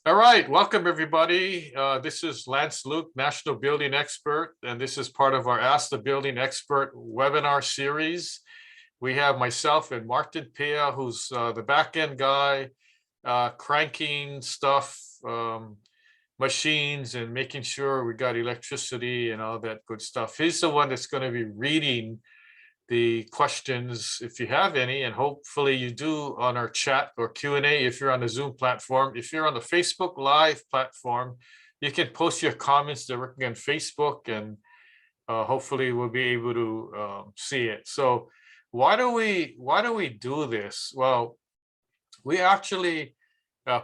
All right, welcome everybody. This is Lance Luke, National Building Expert, and this is part of our Ask the Building Expert webinar series. We have myself and Martin Pea, who's the back-end guy, cranking stuff, machines, and making sure we got electricity and all that good stuff. He's the one that's going to be reading the questions if you have any, and hopefully you do on our chat or Q&A if you're on the Zoom platform. If you're on the Facebook Live platform, you can post your comments directly on Facebook, and hopefully we'll be able to see it. So why do we do this? Well, we actually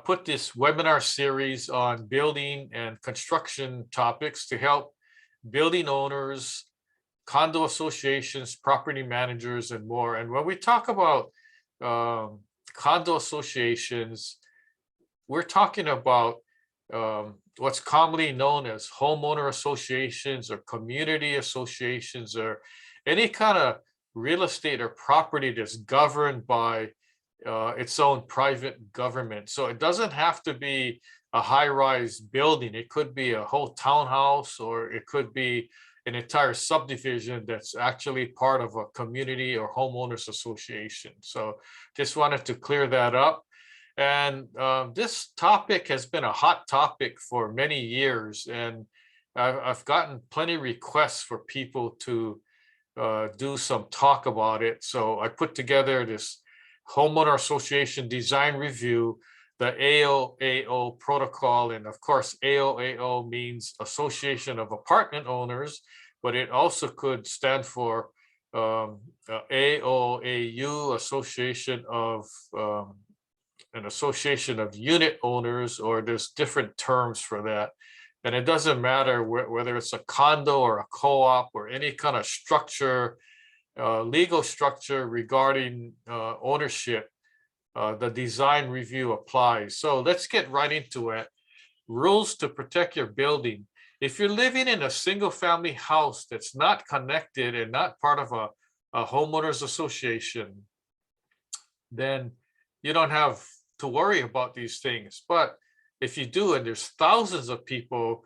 put this webinar series on building and construction topics to help building owners, condo associations, property managers, and more. And when we talk about condo associations, we're talking about what's commonly known as homeowner associations or community associations, or any kind of real estate or property that's governed by its own private government. So it doesn't have to be a high-rise building. It could be a whole townhouse, or it could be an entire subdivision that's actually part of a community or homeowners association. So just wanted to clear that up. And this topic has been a hot topic for many years, and I've gotten plenty of requests for people to do some talk about it. So I put together this homeowner association design review, the AOAO protocol. And of course, AOAO means Association of Apartment Owners, but it also could stand for AOAU, Association of an Association of Unit Owners, or there's different terms for that. And it doesn't matter whether it's a condo or a co-op or any kind of structure, legal structure regarding ownership. The design review applies. So let's get right into it. Rules to protect your building. If you're living in a single family house that's not connected and not part of a homeowners association, then you don't have to worry about these things. But if you do, and there's thousands of people,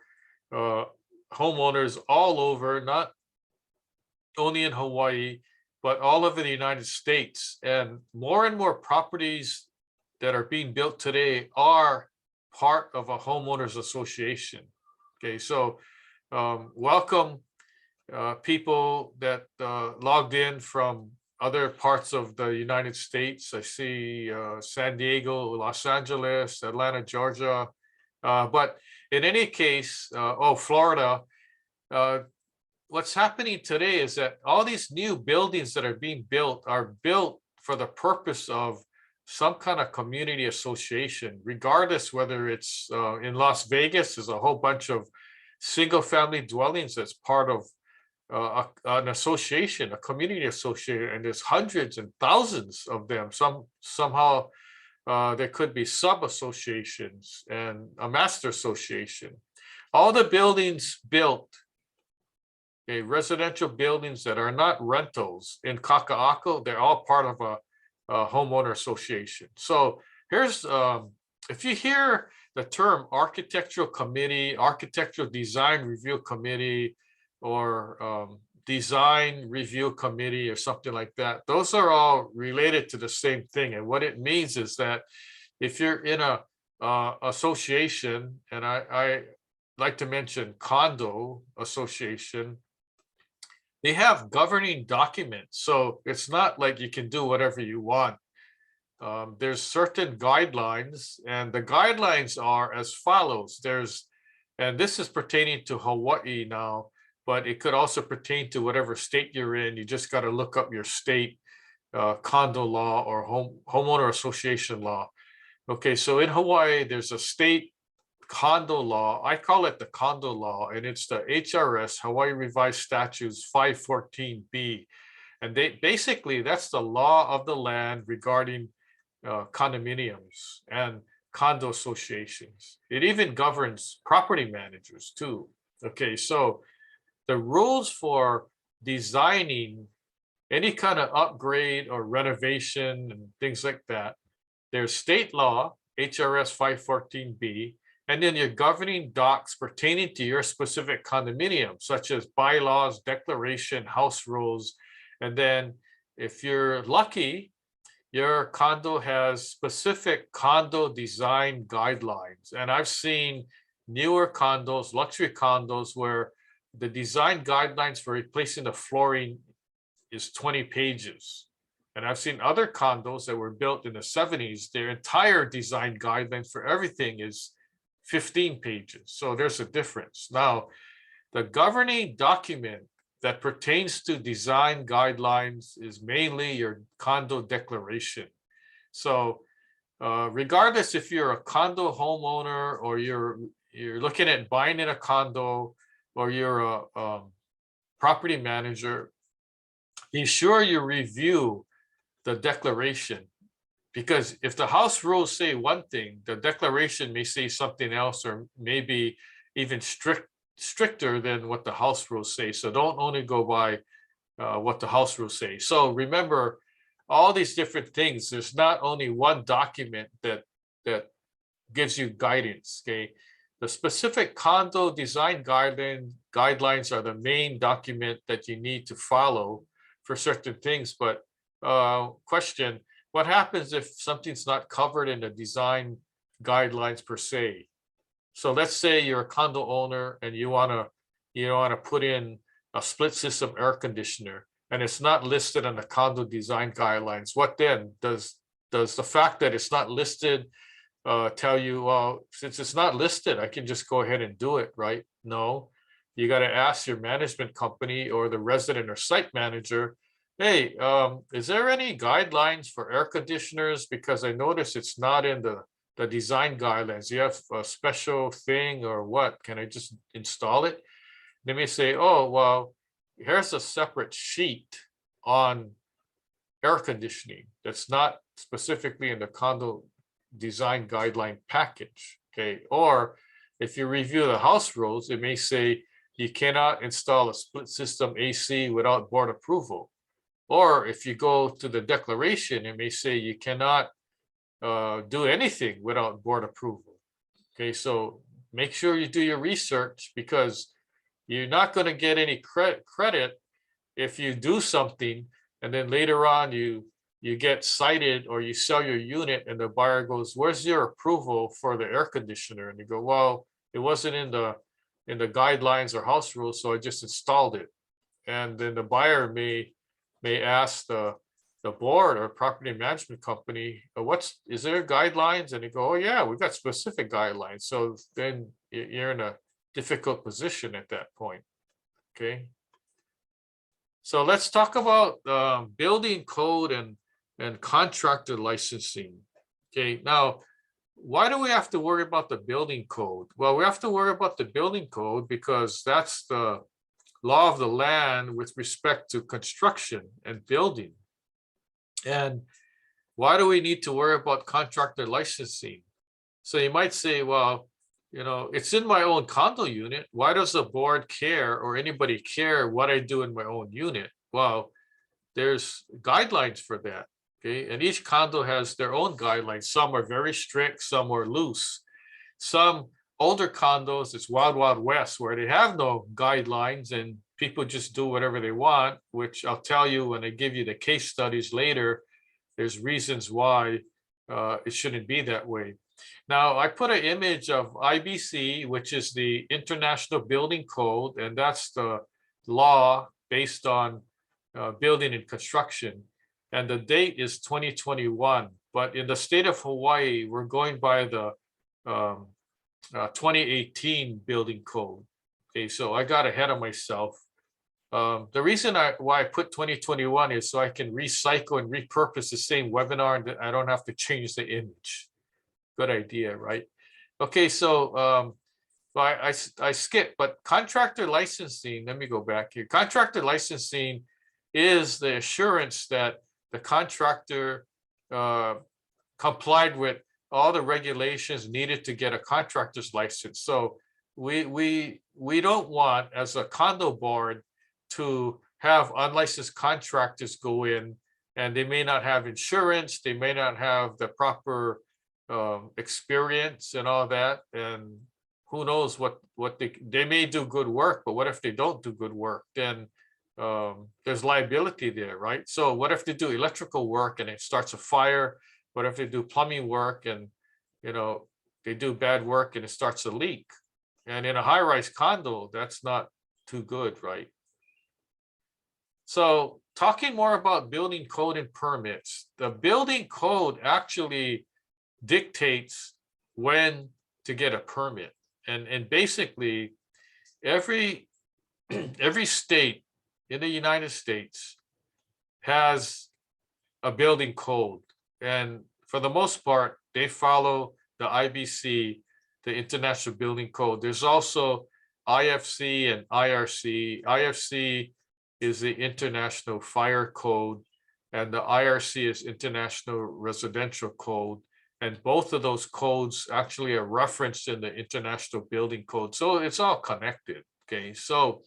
homeowners all over, not only in Hawaii, but all over the United States, and more properties that are being built today are part of a homeowners association. Okay, so welcome people that logged in from other parts of the United States. I see San Diego, Los Angeles, Atlanta, Georgia, but in any case, Florida. What's happening today is that all these new buildings that are being built are built for the purpose of some kind of community association, regardless whether it's in Las Vegas, there's a whole bunch of single family dwellings that's part of an association, a community association, and there's hundreds and thousands of them. Somehow there could be sub associations and a master association. All the buildings built, okay, residential buildings that are not rentals in Kaka'ako, they're all part of a homeowner association. So here's, if you hear the term architectural committee, architectural design review committee, or design review committee or something like that, those are all related to the same thing. And what it means is that if you're in a association, and I like to mention condo association, they have governing documents. So it's not like you can do whatever you want. There's certain guidelines, and the guidelines are as follows. And this is pertaining to Hawaii now, but it could also pertain to whatever state you're in. You just got to look up your state condo law or homeowner association law. Okay, so in Hawaii, there's a state condo law. I call it the condo law, and it's the HRS, Hawaii Revised Statutes 514B. And basically, that's the law of the land regarding condominiums and condo associations. It even governs property managers too. Okay, so the rules for designing any kind of upgrade or renovation and things like that, there's state law, HRS 514B, and then your governing docs pertaining to your specific condominium, such as bylaws, declaration, house rules. And then if you're lucky, your condo has specific condo design guidelines. And I've seen newer condos, luxury condos, where the design guidelines for replacing the flooring is 20 pages. And I've seen other condos that were built in the 70s, their entire design guidelines for everything is 15 pages. So there's a difference. Now, the governing document that pertains to design guidelines is mainly your condo declaration. So regardless if you're a condo homeowner or you're looking at buying in a condo or you're a property manager, be sure you review the declaration, because if the house rules say one thing, the declaration may say something else, or maybe even stricter than what the house rules say. So don't only go by what the house rules say. So remember, all these different things, there's not only one document that gives you guidance. Okay, the specific condo design guidelines are the main document that you need to follow for certain things. But question, what happens if something's not covered in the design guidelines per se? So let's say you're a condo owner and you want to put in a split system air conditioner, and it's not listed on the condo design guidelines. What then? Does the fact that it's not listed tell you, well, since it's not listed, I can just go ahead and do it, right? No, you got to ask your management company or the resident or site manager, hey, is there any guidelines for air conditioners? Because I notice it's not in the design guidelines. You have a special thing or what? Can I just install it? They may say, oh, well, here's a separate sheet on air conditioning that's not specifically in the condo design guideline package. Okay, or if you review the house rules, it may say you cannot install a split system AC without board approval. Or if you go to the declaration, it may say you cannot do anything without board approval. Okay, so make sure you do your research, because you're not going to get any credit if you do something and then later on you get cited or you sell your unit and the buyer goes, where's your approval for the air conditioner? And you go, well, it wasn't in the guidelines or house rules, so I just installed it. And then the buyer may ask the board or property management company, is there guidelines? And you go, oh yeah, we've got specific guidelines. So then you're in a difficult position at that point. Okay, so let's talk about building code and contractor licensing. Okay, now why do we have to worry about the building code? Well, we have to worry about the building code because that's the law of the land with respect to construction and building. And why do we need to worry about contractor licensing? So you might say, well, it's in my own condo unit. Why does the board care or anybody care what I do in my own unit? Well, there's guidelines for that. Okay, and each condo has their own guidelines. Some are very strict, some are loose. Some older condos, it's wild, wild west, where they have no guidelines and people just do whatever they want, which I'll tell you when I give you the case studies later, there's reasons why it shouldn't be that way. Now, I put an image of IBC, which is the International Building Code, and that's the law based on building and construction. And the date is 2021. But in the state of Hawaii, we're going by the 2018 building code. Okay, so I got ahead of myself. The reason why I put 2021 is so I can recycle and repurpose the same webinar and I don't have to change the image. Good idea, right? Okay, so I skipped, but contractor licensing, let me go back here. Contractor licensing is the assurance that the contractor complied with all the regulations needed to get a contractor's license. So we don't want, as a condo board, to have unlicensed contractors go in and they may not have insurance, they may not have the proper experience and all that, and who knows what they may do good work, but what if they don't do good work? Then there's liability there, right? So what if they do electrical work and it starts a fire? What if they do plumbing work and they do bad work and it starts a leak? And in a high-rise condo, that's not too good, right? So talking more about building code and permits, the building code actually dictates when to get a permit. And basically every every state in the United States has a building code. And for the most part, they follow the IBC, the International Building Code. There's also IFC and IRC. IFC is the International Fire Code, and the IRC is International Residential Code. And both of those codes actually are referenced in the International Building Code. So it's all connected, okay? So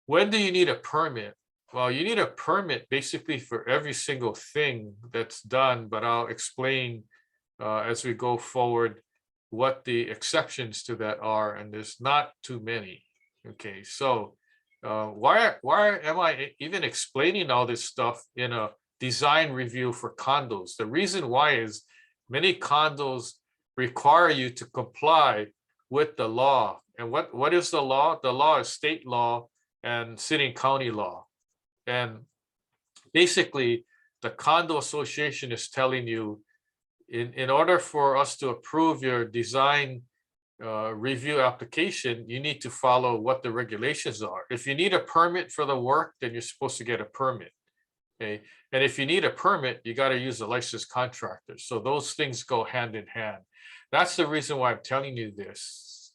when do you need a permit? Well, you need a permit basically for every single thing that's done, but I'll explain as we go forward what the exceptions to that are, and there's not too many. Okay, so why am I even explaining all this stuff in a design review for condos? The reason why is many condos require you to comply with the law. And what is the law? The law is state law and city and county law. And basically, the condo association is telling you, in order for us to approve your design review application, you need to follow what the regulations are. If you need a permit for the work, then you're supposed to get a permit. Okay. And if you need a permit, you got to use a licensed contractor. So those things go hand in hand. That's the reason why I'm telling you this.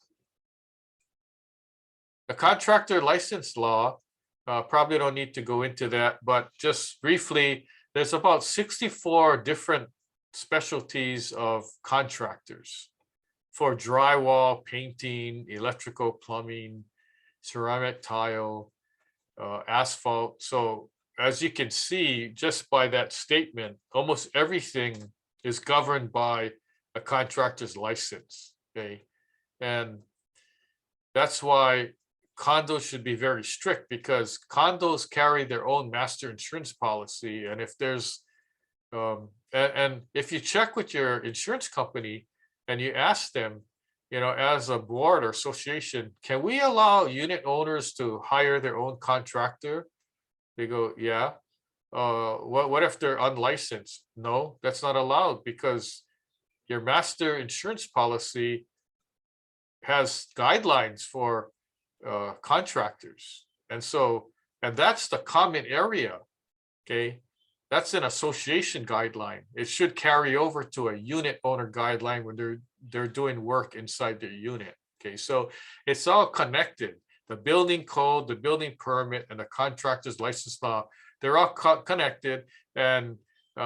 The contractor license law, probably don't need to go into that, but just briefly, there's about 64 different specialties of contractors for drywall, painting, electrical, plumbing, ceramic tile, asphalt. So as you can see, just by that statement, almost everything is governed by a contractor's license, okay? And that's why condos should be very strict, because condos carry their own master insurance policy. And if there's, and if you check with your insurance company and you ask them, as a board or association, can we allow unit owners to hire their own contractor? They go, yeah. What if they're unlicensed? No, that's not allowed, because your master insurance policy has guidelines for contractors. And that's the common area, okay? That's an association guideline. It should carry over to a unit owner guideline when they're doing work inside their unit, okay? So it's all connected. The building code, the building permit, and the contractor's license law, they're all connected, and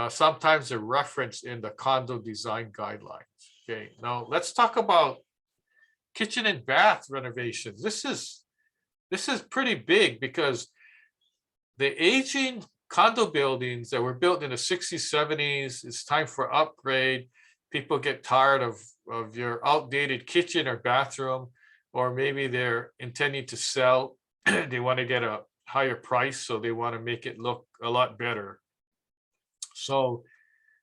sometimes they're referenced in the condo design guidelines, okay? Now let's talk about kitchen and bath renovations. This is pretty big, because the aging condo buildings that were built in the 60s, 70s, it's time for upgrade. People get tired of your outdated kitchen or bathroom, or maybe they're intending to sell. They want to get a higher price, so they want to make it look a lot better. So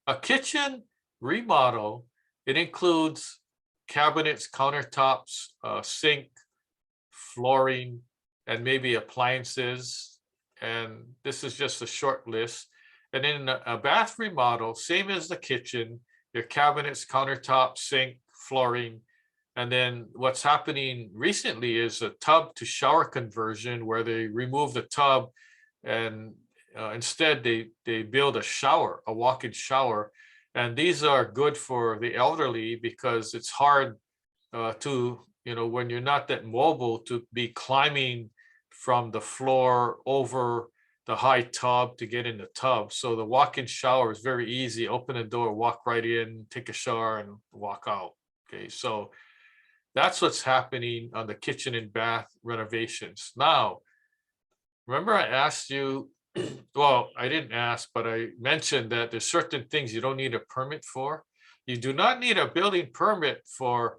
a kitchen remodel, it includes cabinets, countertops, sink, flooring, and maybe appliances. And this is just a short list. And in a bath remodel, same as the kitchen, your cabinets, countertops, sink, flooring. And then what's happening recently is a tub to shower conversion, where they remove the tub and instead they build a shower, a walk-in shower. And these are good for the elderly, because it's hard to, when you're not that mobile, to be climbing from the floor over the high tub to get in the tub. So the walk-in shower is very easy. Open the door, walk right in, take a shower, and walk out. Okay, so that's what's happening on the kitchen and bath renovations. Now, remember I asked you, well, I didn't ask, but I mentioned that there's certain things you don't need a permit for. You do not need a building permit for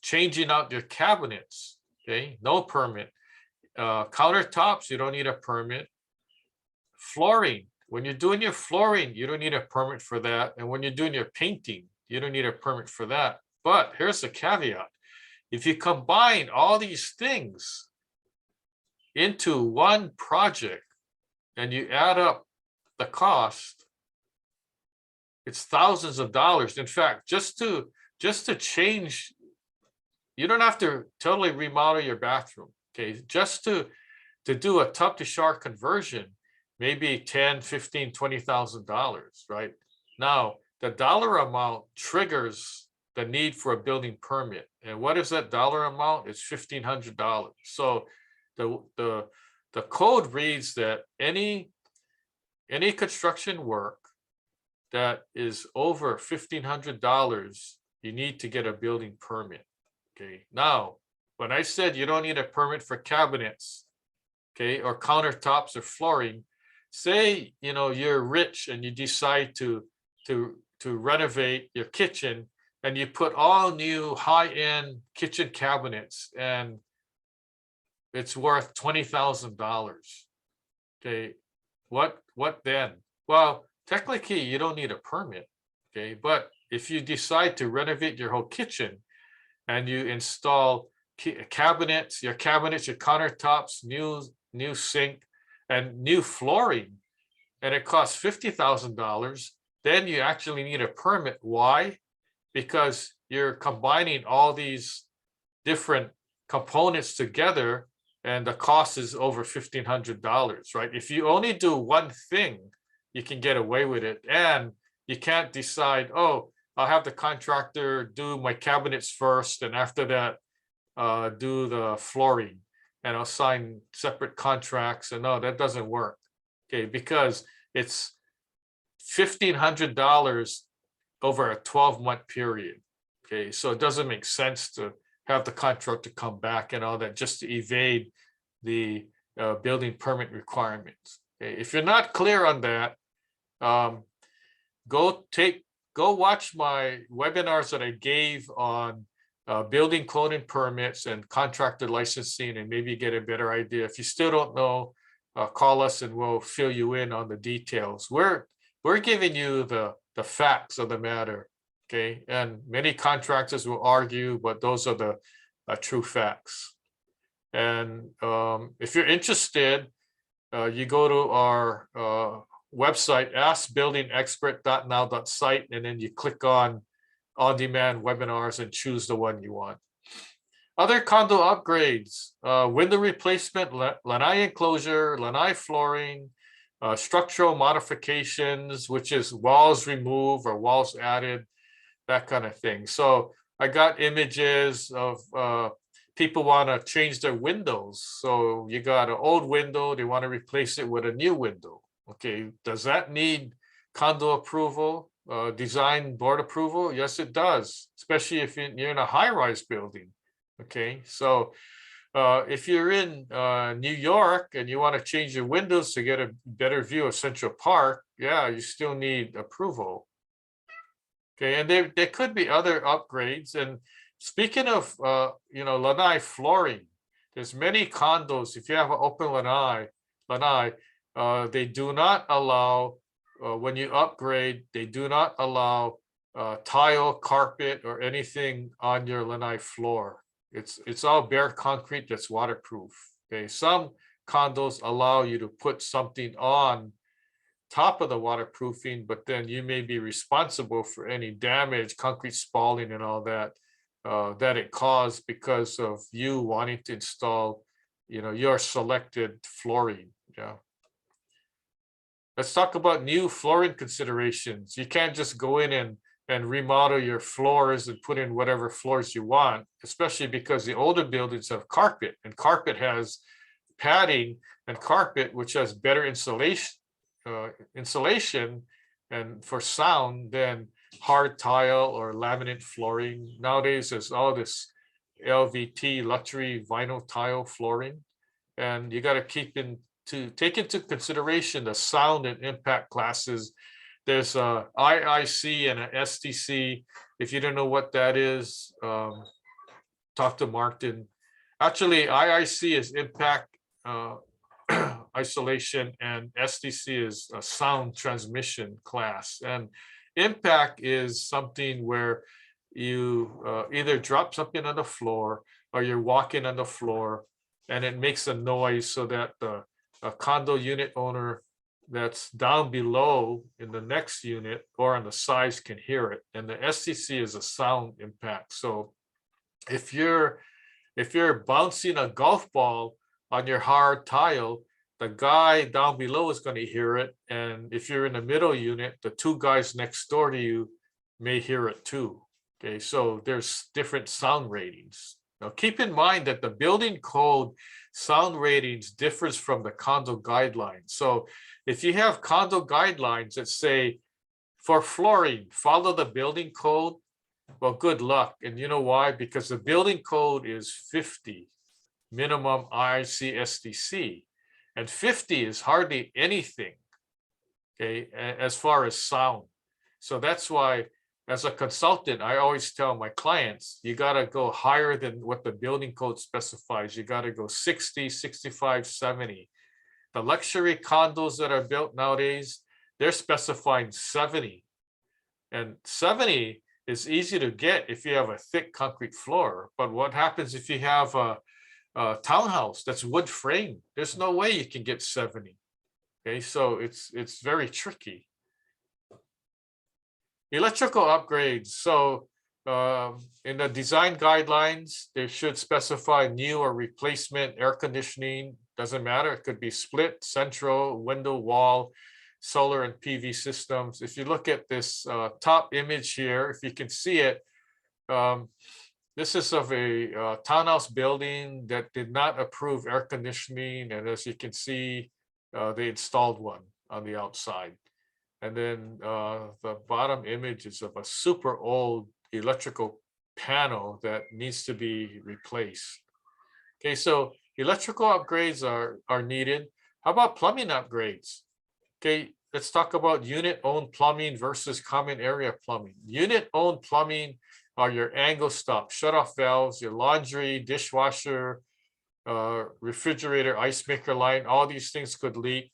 changing out your cabinets, okay? No permit. Countertops, you don't need a permit. Flooring, when you're doing your flooring, you don't need a permit for that. And when you're doing your painting, you don't need a permit for that. But here's the caveat. If you combine all these things into one project and you add up the cost, it's thousands of dollars. In fact, just to change, you don't have to totally remodel your bathroom, okay? Just to do a tub to shower conversion, maybe $10,000, $15,000, $20,000, right? Now, the dollar amount triggers the need for a building permit. And what is that dollar amount? It's $1,500. So the code reads that any construction work that is over $1,500, you need to get a building permit. Okay. Now, when I said you don't need a permit for cabinets, okay, or countertops or flooring, say you're rich and you decide to renovate your kitchen and you put all new high-end kitchen cabinets and it's worth $20,000. Okay, what then? Well, technically you don't need a permit, okay, but if you decide to renovate your whole kitchen and you install cabinets, your countertops, new sink and new flooring, and it costs $50,000, then you actually need a permit. Why? Because you're combining all these different components together and the cost is over $1,500, right? If you only do one thing, you can get away with it. And you can't decide, oh, I'll have the contractor do my cabinets first, and after that, do the flooring, and I'll sign separate contracts. And no, that doesn't work, okay? Because it's $1,500 over a 12-month period, okay? So it doesn't make sense to have the contractor come back and all that just to evade the building permit requirements. Okay? If you're not clear on that, go watch my webinars that I gave on building code and permits and contractor licensing, and maybe get a better idea. If you still don't know, call us and we'll fill you in on the details. We're giving you the facts of the matter, okay? And many contractors will argue, but those are the true facts. And if you're interested, you go to our website, askbuildingexpert.now.site, and then you click on on-demand webinars and choose the one you want. Other condo upgrades, window replacement, lanai enclosure, lanai flooring, structural modifications, which is walls removed or walls added, that kind of thing. So I got images of people want to change their windows. So you got an old window, they want to replace it with a new window. Okay, does that need condo approval, design board approval? Yes, it does, especially if you're in a high-rise building. Okay, so if you're in New York and you want to change your windows to get a better view of Central Park, yeah, you still need approval. Okay, and there could be other upgrades. And speaking of lanai flooring, there's many condos. If you have an open lanai, they do not allow, when you upgrade, they do not allow tile, carpet, or anything on your lanai floor. It's all bare concrete that's waterproof. Okay, some condos allow you to put something on top of the waterproofing, but then you may be responsible for any damage, concrete spalling and all that, that it caused because of you wanting to install, your selected flooring. Yeah. Let's talk about new flooring considerations. You can't just go in and remodel your floors and put in whatever floors you want, especially because the older buildings have carpet, and carpet has padding and carpet, which has better insulation and for sound than hard tile or laminate flooring. Nowadays, there's all this LVT, luxury vinyl tile flooring, and you got to take into consideration the sound and impact classes there's a IIC and a STC. If you don't know what that is, talk to Martin. Actually, IIC is impact isolation, and STC is a sound transmission class. And impact is something where you either drop something on the floor or you're walking on the floor and it makes a noise so that the condo unit owner that's down below in the next unit or on the sides can hear it. And the STC is a sound impact. So if you're bouncing a golf ball on your hard tile, the guy down below is going to hear it. And if you're in the middle unit, the two guys next door to you may hear it too. Okay, so there's different sound ratings. Now keep in mind that the building code sound ratings differs from the condo guidelines. So if you have condo guidelines that say for flooring, follow the building code, well, good luck. And you know why? Because the building code is 50 minimum IIC STC, and 50 is hardly anything, okay, as far as sound. So that's why, as a consultant, I always tell my clients, you got to go higher than what the building code specifies. You got to go 60, 65, 70. The luxury condos that are built nowadays, they're specifying 70. And 70 is easy to get if you have a thick concrete floor. But what happens if you have a townhouse that's wood frame? There's no way you can get 70. Okay, so it's very tricky. Electrical upgrades. So in the design guidelines, they should specify new or replacement air conditioning. Doesn't matter. It could be split, central, window, wall, solar and PV systems. If you look at this top image here, if you can see it, this is of a townhouse building that did not approve air conditioning. And as you can see, they installed one on the outside. And then the bottom image is of a super old electrical panel that needs to be replaced. Okay, so electrical upgrades are needed. How about plumbing upgrades? Okay, let's talk about unit-owned plumbing versus common area plumbing. Unit-owned plumbing are your angle stop, shut-off valves, your laundry, dishwasher, refrigerator, ice maker line. All these things could leak.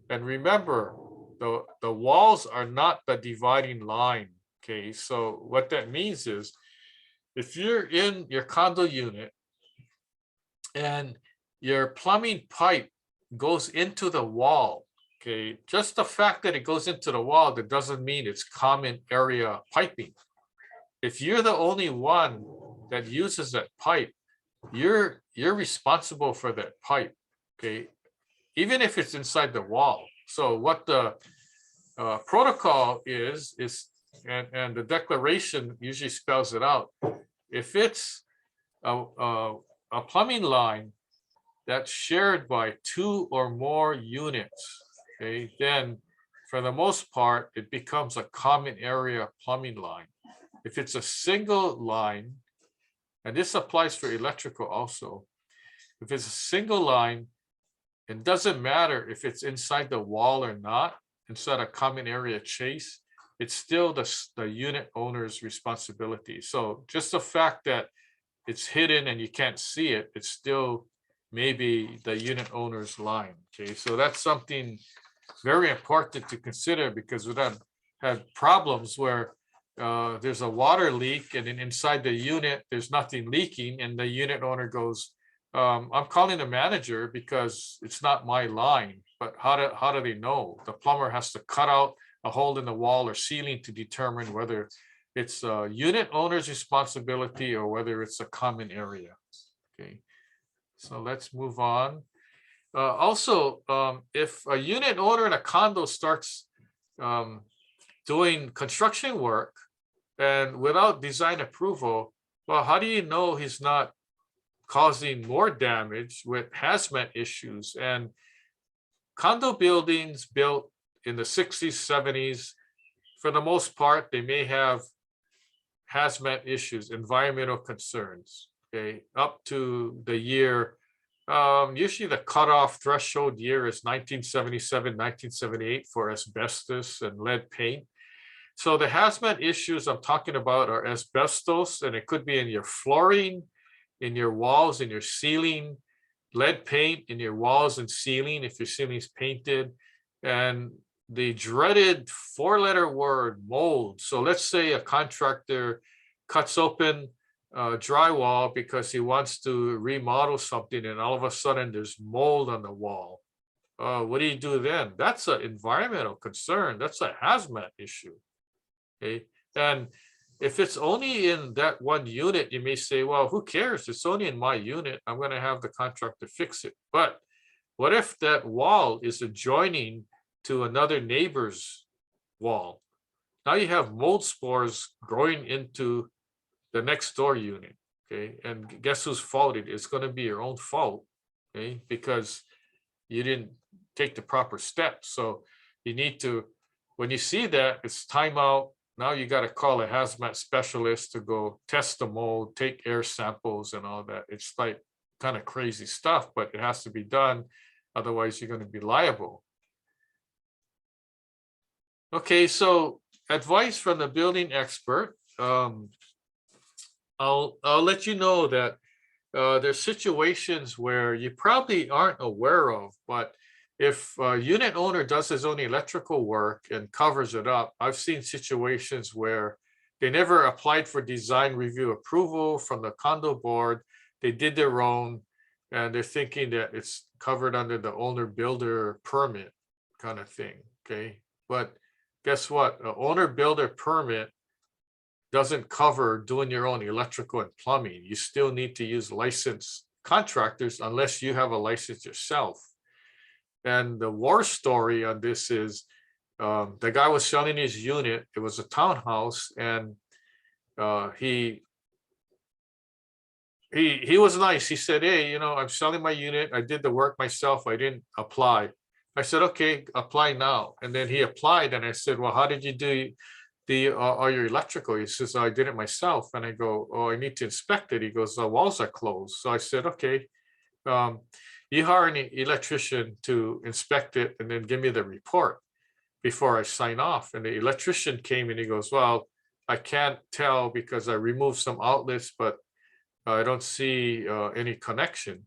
And remember, the walls are not the dividing line. Okay, so what that means is if you're in your condo unit and your plumbing pipe goes into the wall, okay, just the fact that it goes into the wall, that doesn't mean it's common area piping. If you're the only one that uses that pipe, you're responsible for that pipe, okay, even if it's inside the wall. So what the protocol is and the declaration usually spells it out. If it's a plumbing line that's shared by 2 or more units, okay, then for the most part, it becomes a common area plumbing line. If it's a single line, and this applies for electrical also, if it's a single line, it doesn't matter if it's inside the wall or not, inside a common area chase, it's still the unit owner's responsibility. So just the fact that it's hidden and you can't see it, it's still maybe the unit owner's line. Okay, so that's something very important to consider, because we've had problems where there's a water leak and then inside the unit there's nothing leaking, and the unit owner goes, I'm calling the manager because it's not my line. But how do they know? The plumber has to cut out a hole in the wall or ceiling to determine whether it's a unit owner's responsibility or whether it's a common area. Okay, so let's move on. Also, if a unit owner in a condo starts doing construction work and without design approval, well, how do you know he's not causing more damage with hazmat issues? And condo buildings built in the 60s, 70s, for the most part, they may have hazmat issues, environmental concerns, okay, up to the year Usually the cutoff threshold year is 1977, 1978 for asbestos and lead paint. So the hazmat issues I'm talking about are asbestos, and it could be in your flooring, in your walls, in your ceiling, lead paint in your walls and ceiling if your ceiling's painted, and the dreaded four-letter word mold. So let's say a contractor cuts open drywall because he wants to remodel something, and all of a sudden there's mold on the wall. What do you do then? That's an environmental concern. That's a hazmat issue. Okay, and if it's only in that one unit, you may say, well, who cares? It's only in my unit. I'm going to have the contractor fix it. But what if that wall is adjoining to another neighbor's wall? Now you have mold spores growing into the next door unit. Okay, and guess whose fault it is? It's going to be your own fault. Okay, because you didn't take the proper steps. So you need to, when you see that, it's time out. Now you got to call a hazmat specialist to go test the mold, take air samples and all that. It's like kind of crazy stuff, but it has to be done. Otherwise, you're going to be liable. Okay, so advice from the building expert. I'll let you know that there's situations where you probably aren't aware of, but if a unit owner does his own electrical work and covers it up, I've seen situations where they never applied for design review approval from the condo board. They did their own, and they're thinking that it's covered under the owner builder permit kind of thing. Okay, but guess what? An owner builder permit doesn't cover doing your own electrical and plumbing. You still need to use licensed contractors unless you have a license yourself. And the war story on this is the guy was selling his unit. It was a townhouse, and he was nice. He said, hey, you know, I'm selling my unit. I did the work myself. I didn't apply. I said, okay, apply now. And then he applied, and I said, well, how did you do all your electrical? He says, I did it myself. And I go, oh, I need to inspect it. He goes, the walls are closed. So I said, okay. You hire an electrician to inspect it and then give me the report before I sign off. And the electrician came and he goes, well, I can't tell because I removed some outlets, but I don't see any connection.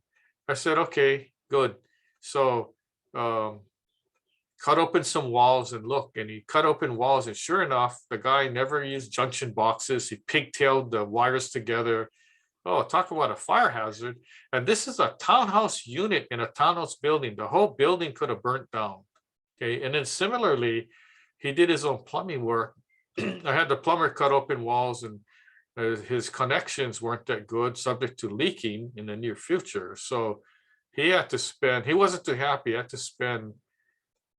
I said, okay, good. So cut open some walls and look, and he cut open walls, and sure enough, the guy never used junction boxes. He pigtailed the wires together. Oh, talk about a fire hazard. And this is a townhouse unit in a townhouse building. The whole building could have burnt down. Okay. And then similarly, he did his own plumbing work. I had the plumber cut open walls, and his connections weren't that good, subject to leaking in the near future. So he had to spend, he wasn't too happy. He had to spend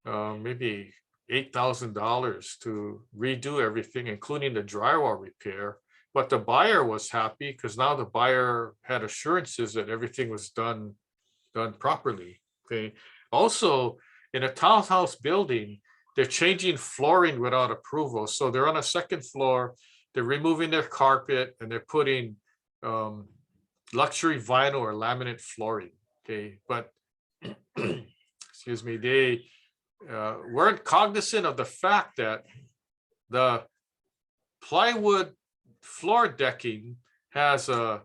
maybe $8,000 to redo everything, including the drywall repair. But the buyer was happy because now the buyer had assurances that everything was done properly. Okay. Also, in a townhouse building, they're changing flooring without approval. So they're on a second floor, they're removing their carpet, and they're putting luxury vinyl or laminate flooring. Okay, but excuse me, they weren't cognizant of the fact that the plywood floor decking has a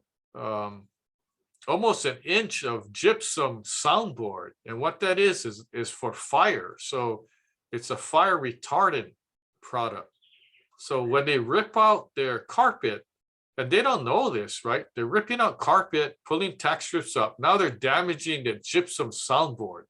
almost an inch of gypsum soundboard, and what that is for fire. So it's a fire retardant product. So when they rip out their carpet, and they don't know this, right? They're ripping out carpet, pulling tack strips up. Now they're damaging the gypsum soundboard.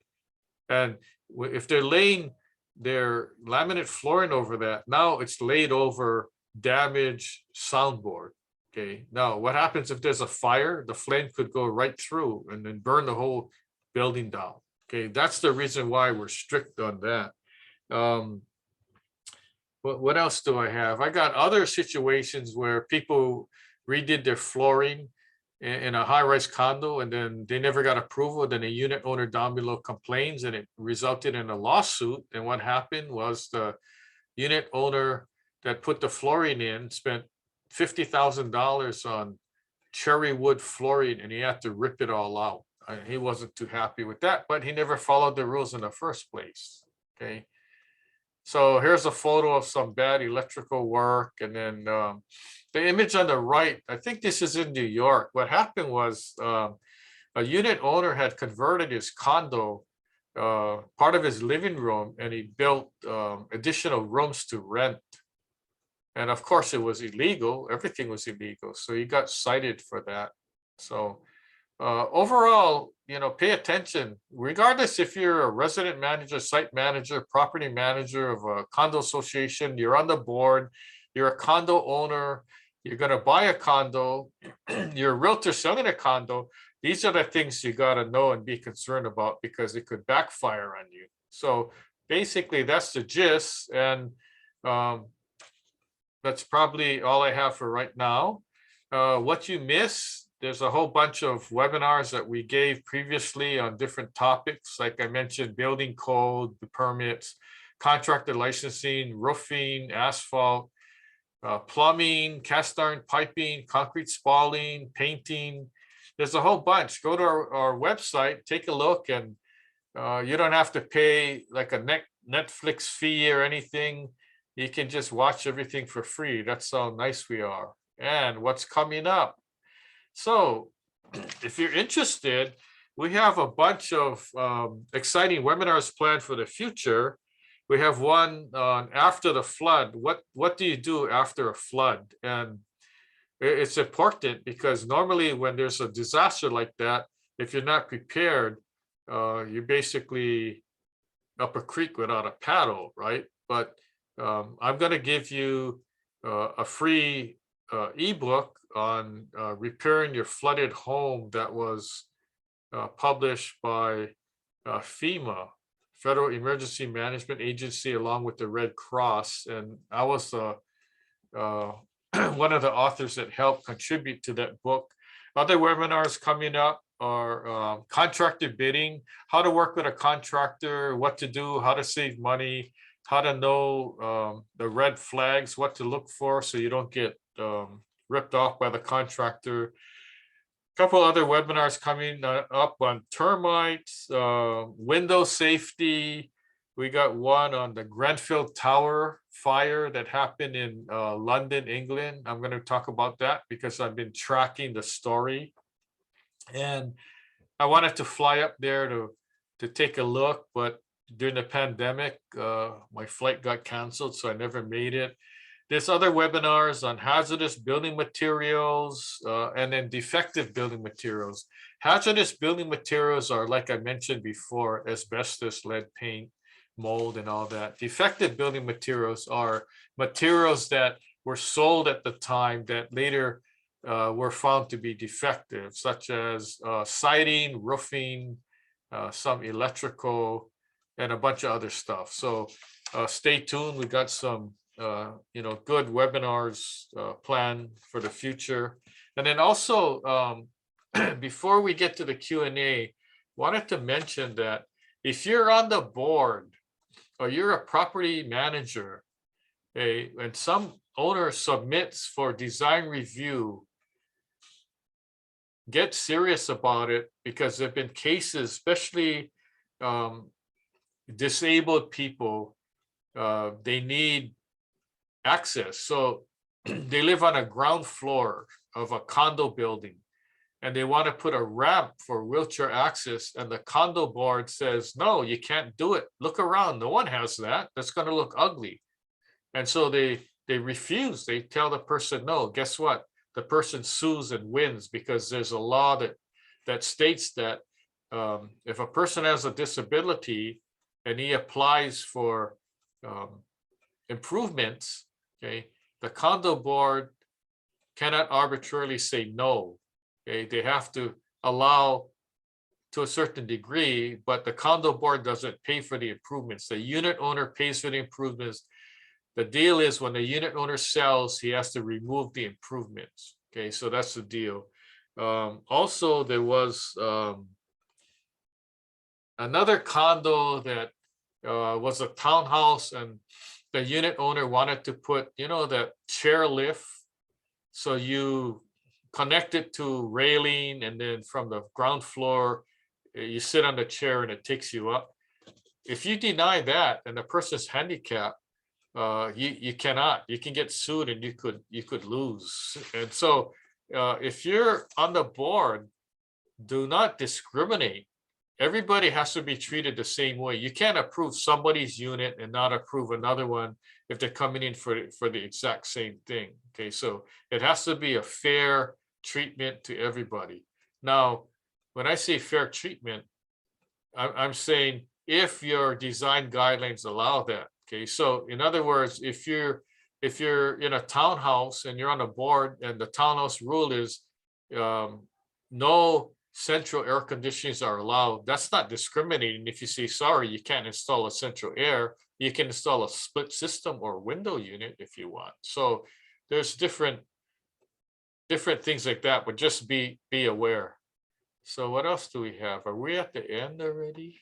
And if they're laying their laminate flooring over that, now it's laid over damaged soundboard. Okay, now what happens if there's a fire? The flame could go right through and then burn the whole building down. Okay, that's the reason why we're strict on that. What else do I have? I got other situations where people redid their flooring in a high-rise condo, and then they never got approval. Then a unit owner down below complains, and it resulted in a lawsuit. And what happened was the unit owner that put the flooring in spent $50,000 on cherry wood flooring, and he had to rip it all out. he wasn't too happy with that, but he never followed the rules in the first place. Okay. So here's a photo of some bad electrical work. And then the image on the right, I think this is in New York. What happened was a unit owner had converted his condo, part of his living room, and he built additional rooms to rent. And of course, it was illegal. Everything was illegal. So he got cited for that. So overall, pay attention, regardless if you're a resident manager, site manager, property manager of a condo association, you're on the board, you're a condo owner, you're going to buy a condo, you're a realtor selling a condo. These are the things you got to know and be concerned about because it could backfire on you. So basically, that's the gist. And that's probably all I have for right now. What you missed, there's a whole bunch of webinars that we gave previously on different topics. Like I mentioned, building code, the permits, contractor licensing, roofing, asphalt, plumbing, cast iron piping, concrete spalling, painting. There's a whole bunch. Go to our website, take a look, and you don't have to pay like a Netflix fee or anything. You can just watch everything for free. That's how nice we are. And what's coming up. So if you're interested, we have a bunch of exciting webinars planned for the future. We have one on after the flood. What do you do after a flood? And it's important because normally when there's a disaster like that, if you're not prepared, you're basically up a creek without a paddle, right? But I'm going to give you a free ebook on repairing your flooded home that was published by FEMA, Federal Emergency Management Agency, along with the Red Cross. And I was one of the authors that helped contribute to that book. Other webinars coming up are contractor bidding, how to work with a contractor, what to do, how to save money, how to know the red flags, what to look for so you don't get ripped off by the contractor. A couple other webinars coming up on termites, window safety. We got one on the Grenfell Tower fire that happened in London, England. I'm going to talk about that because I've been tracking the story. And I wanted to fly up there to take a look, but during the pandemic, my flight got canceled, so I never made it. There's other webinars on hazardous building materials and then defective building materials. Hazardous building materials are, like I mentioned before, asbestos, lead paint, mold, and all that. Defective building materials are materials that were sold at the time that later were found to be defective, such as siding, roofing, some electrical, and a bunch of other stuff. So stay tuned. We got some good webinars planned for the future. And then also, before we get to the Q&A, wanted to mention that if you're on the board or you're a property manager, and some owner submits for design review, get serious about it, because there have been cases, especially disabled people, they need access. So they live on a ground floor of a condo building and they want to put a ramp for wheelchair access, and the condo board says, no, you can't do it. Look around, no one has that. That's going to look ugly. And so they refuse. They tell the person no. Guess what? The person sues and wins because there's a law that states that if a person has a disability and he applies for improvements, okay, the condo board cannot arbitrarily say no. Okay, they have to allow to a certain degree, but the condo board doesn't pay for the improvements. The unit owner pays for the improvements. The deal is when the unit owner sells, he has to remove the improvements. Okay, so that's the deal. Also, there was another condo that was a townhouse, and the unit owner wanted to put, that chair lift. So you connect it to railing, and then from the ground floor, you sit on the chair and it takes you up. If you deny that and the person's handicapped, you cannot. You can get sued and you could lose. And so if you're on the board, do not discriminate. Everybody has to be treated the same way. You can't approve somebody's unit and not approve another one if they're coming in for the exact same thing. Okay, so it has to be a fair treatment to everybody. Now, when I say fair treatment, I'm saying if your design guidelines allow that. Okay, so in other words, if you're in a townhouse and you're on a board and the townhouse rule is no central air conditionings are allowed, that's not discriminating. If you say, sorry, you can't install a central air, you can install a split system or window unit if you want. So there's different things like that, but just be aware. So what else do we have? Are we at the end already?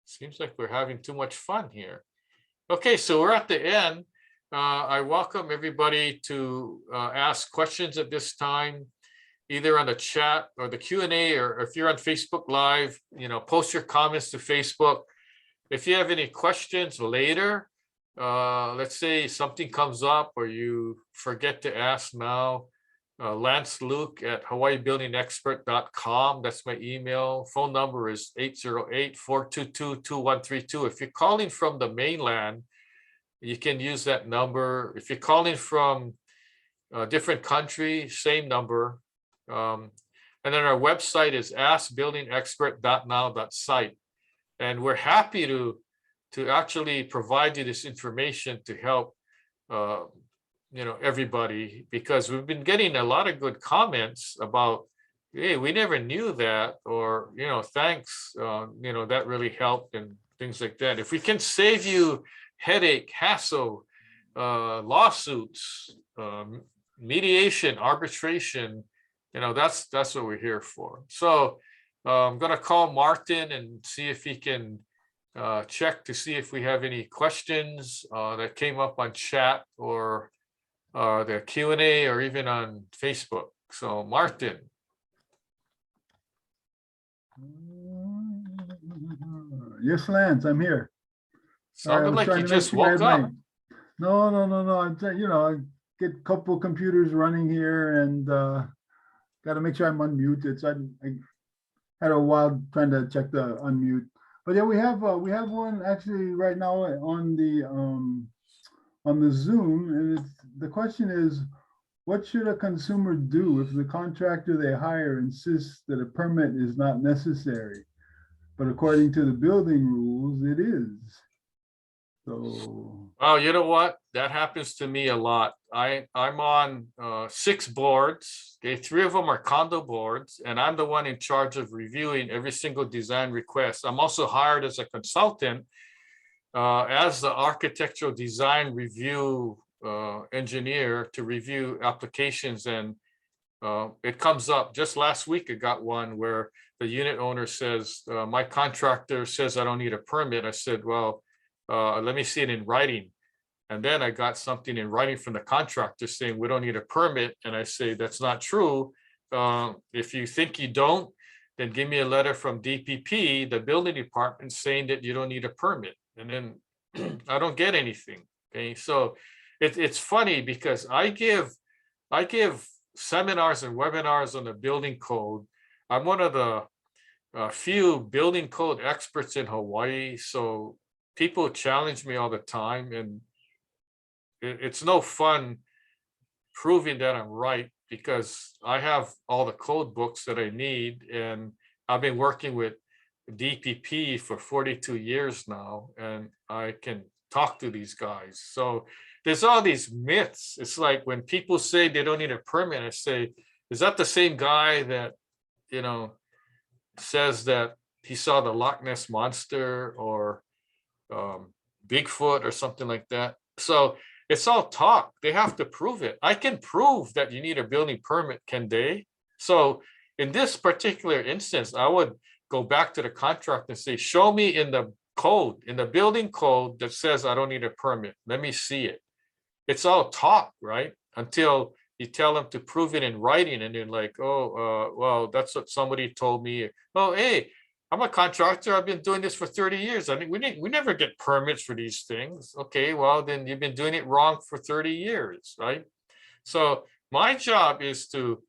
Seems like we're having too much fun here. Okay, so we're at the end. I welcome everybody to ask questions at this time, either on the chat or the Q&A, or if you're on Facebook Live, post your comments to Facebook. If you have any questions later, let's say something comes up or you forget to ask now, Lance Luke at hawaiibuildingexpert.com. That's my email. Phone number is 808-422-2132. If you're calling from the mainland, you can use that number. If you're calling from a different country, same number. And then our website is askbuildingexpert.now.site. And we're happy to actually provide you this information to help everybody, because we've been getting a lot of good comments about, hey, we never knew that, or thanks, that really helped, and things like that. If we can save you headache, hassle, lawsuits, mediation, arbitration, that's what we're here for. So I'm going to call Martin and see if he can check to see if we have any questions that came up on chat or the Q&A or even on Facebook. So Martin. Yes, Lance, I'm here. Sounded like you just woke up. No. I'm I get a couple computers running here and got to make sure I'm unmuted. So I had a while trying to check the unmute. But yeah, we have one actually right now on the Zoom, and the question is, what should a consumer do if the contractor they hire insists that a permit is not necessary, but according to the building rules, it is? So, oh, you know what? That happens to me a lot. I'm on 6 boards. Okay, 3 of them are condo boards, and I'm the one in charge of reviewing every single design request. I'm also hired as a consultant as the architectural design review engineer to review applications. And it comes up just last week. I got one where the unit owner says, my contractor says I don't need a permit. I said, well, let me see it in writing. And then I got something in writing from the contractor saying we don't need a permit. And I say, that's not true. If you think you don't, then give me a letter from DPP, the building department, saying that you don't need a permit. And then I don't get anything. Okay, so it's funny because I give seminars and webinars on the building code. I'm one of the few building code experts in Hawaii. So people challenge me all the time, and it's no fun proving that I'm right, because I have all the code books that I need, and I've been working with DPP for 42 years now, and I can talk to these guys. So there's all these myths. It's like when people say they don't need a permit, I say, is that the same guy that, says that he saw the Loch Ness Monster or Bigfoot or something like that? So it's all talk. They have to prove it. I can prove that you need a building permit, can they? So in this particular instance, I would go back to the contract and say, show me in the code, in the building code, that says I don't need a permit. Let me see it. It's all talk, right? Until you tell them to prove it in writing, and they're like, oh, well, that's what somebody told me. Oh, hey, I'm a contractor. I've been doing this for 30 years. I mean, we never get permits for these things. Okay, well, then you've been doing it wrong for 30 years, right? So my job is to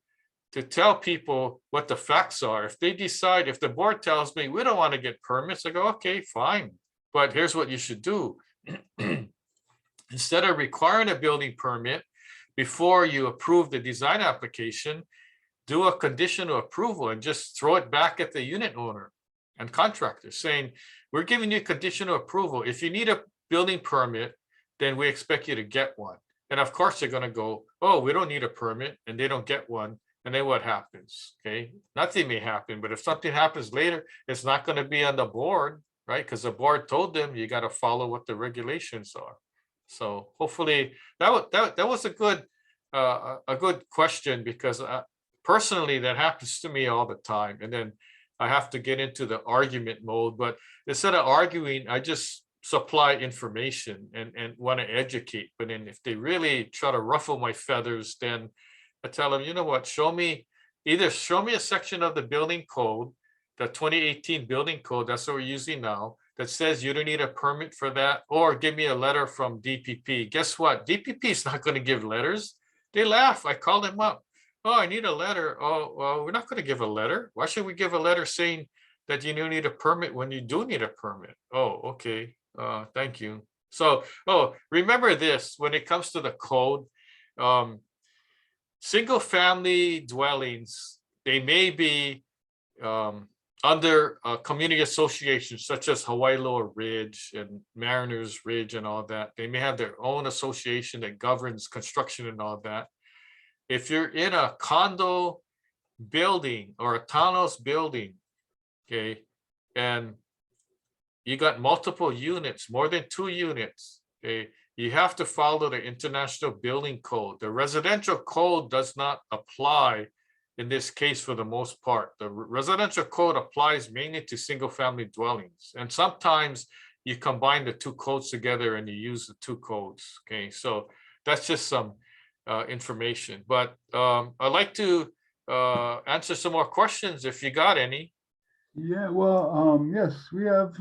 tell people what the facts are. If they decide, if the board tells me we don't want to get permits, I go, okay, fine. But here's what you should do. Instead of requiring a building permit before you approve the design application, do a conditional approval and just throw it back at the unit owner and contractor saying, we're giving you conditional approval. If you need a building permit, then we expect you to get one. And of course, they're going to go, oh, we don't need a permit, and they don't get one. And then what happens? Okay, nothing may happen, but if something happens later, it's not going to be on the board, right? Because the board told them you got to follow what the regulations are. So hopefully that was a good question, because personally that happens to me all the time, and then I have to get into the argument mode. But instead of arguing, I just supply information and want to educate. But then if they really try to ruffle my feathers, then I tell them, you know what, either show me a section of the building code, the 2018 building code, that's what we're using now, that says you don't need a permit for that, or give me a letter from DPP. Guess what? DPP is not going to give letters. They laugh. I call them up. Oh, I need a letter. Oh, well, we're not going to give a letter. Why should we give a letter saying that you don't need a permit when you do need a permit? Oh, okay. Thank you. So, remember this, when it comes to the code, single family dwellings, they may be under community associations such as Hawaii Lower Ridge and Mariners Ridge and all that. They may have their own association that governs construction and all that. If you're in a condo building or a townhouse building, okay, and you got multiple units, more than 2 units, okay, you have to follow the International Building Code. The residential code does not apply in this case for the most part. The residential code applies mainly to single family dwellings. And sometimes you combine the 2 codes together and you use the 2 codes. Okay, so that's just some information. But I'd like to answer some more questions if you got any. Yeah, well, yes, we have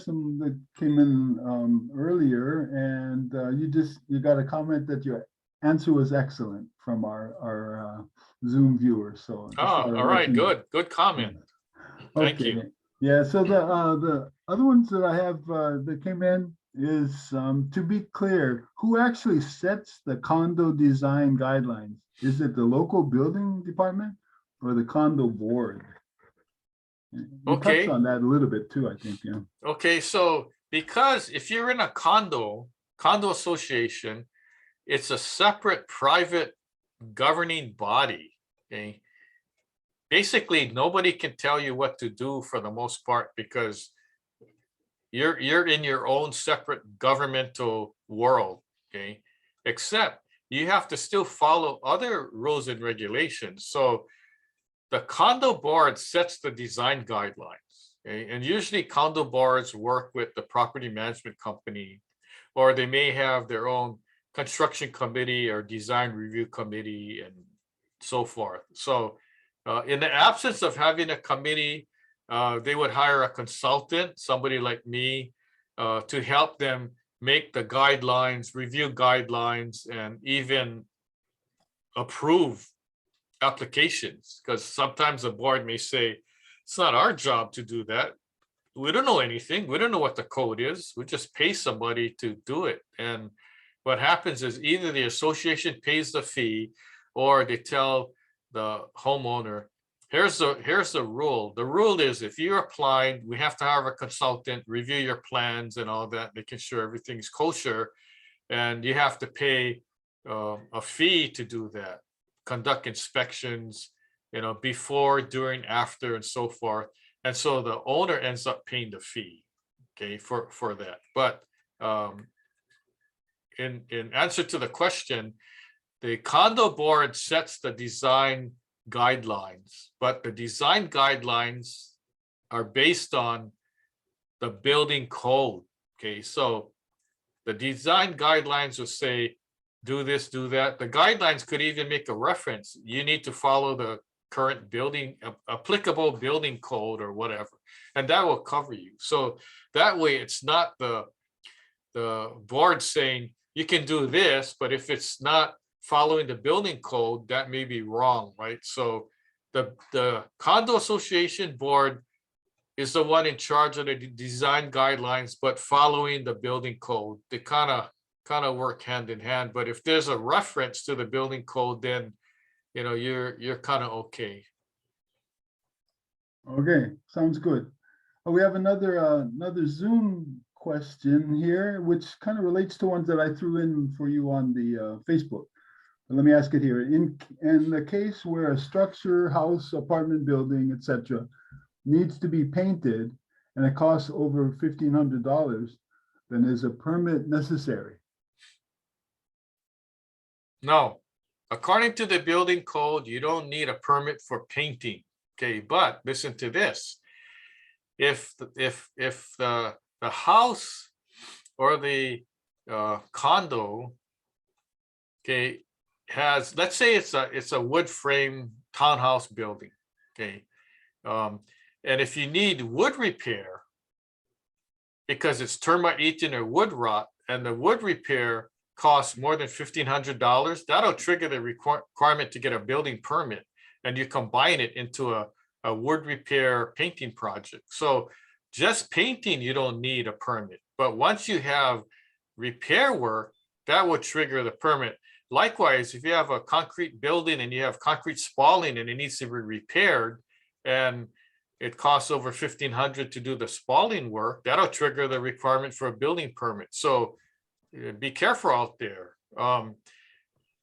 some that came in earlier, and you got a comment that your answer was excellent from our Zoom viewers. So just Oh, thought I'd all let right, you know. good comment. Thank Okay. you. Yeah, so the other ones that I have that came in is to be clear, who actually sets the condo design guidelines? Is it the local building department or the condo board? You touched Okay. on that a little bit too, I think, yeah. Okay, so because if you're in a condo association, it's a separate private governing body. Okay. Basically, nobody can tell you what to do for the most part, because you're in your own separate governmental world. Okay, except you have to still follow other rules and regulations. So the condo board sets the design guidelines. Okay? And usually condo boards work with the property management company, or they may have their own construction committee or design review committee and so forth. So in the absence of having a committee, they would hire a consultant, somebody like me, to help them make the guidelines, review guidelines, and even approve applications. Because sometimes the board may say, it's not our job to do that. We don't know anything. We don't know what the code is. We just pay somebody to do it. And what happens is either the association pays the fee, or they tell the homeowner, here's the rule. The rule is, if you're applied, we have to have a consultant review your plans and all that, making sure everything's kosher, and you have to pay a fee to do that, conduct inspections, before, during, after, and so forth. And so the owner ends up paying the fee, okay, for that. But in answer to the question, the condo board sets the design guidelines, but the design guidelines are based on the building code. Okay, so the design guidelines will say do this, do that. The guidelines could even make a reference. You need to follow the current building, applicable building code or whatever, and that will cover you. So that way it's not the board saying you can do this, but if it's not following the building code, that may be wrong, right? So the condo association board is the one in charge of the design guidelines, but following the building code. They kind of work hand in hand. But if there's a reference to the building code, then you're kind of okay. Okay, sounds good. We have another Zoom question here, which kind of relates to ones that I threw in for you on the Facebook. But let me ask it here. In the case where a structure, house, apartment building, etc., needs to be painted and it costs over $1,500, then is a permit necessary? No, according to the building code, you don't need a permit for painting. Okay, but listen to this. If the house or the condo, okay, has, let's say it's a wood frame townhouse building, okay, and if you need wood repair because it's termite eaten or wood rot, and the wood repair costs more than $1,500, that'll trigger the requirement to get a building permit, and you combine it into a wood repair painting project. So just painting, you don't need a permit, but once you have repair work, that will trigger the permit. Likewise, if you have a concrete building and you have concrete spalling and it needs to be repaired, and it costs over $1,500 to do the spalling work, that'll trigger the requirement for a building permit. So be careful out there.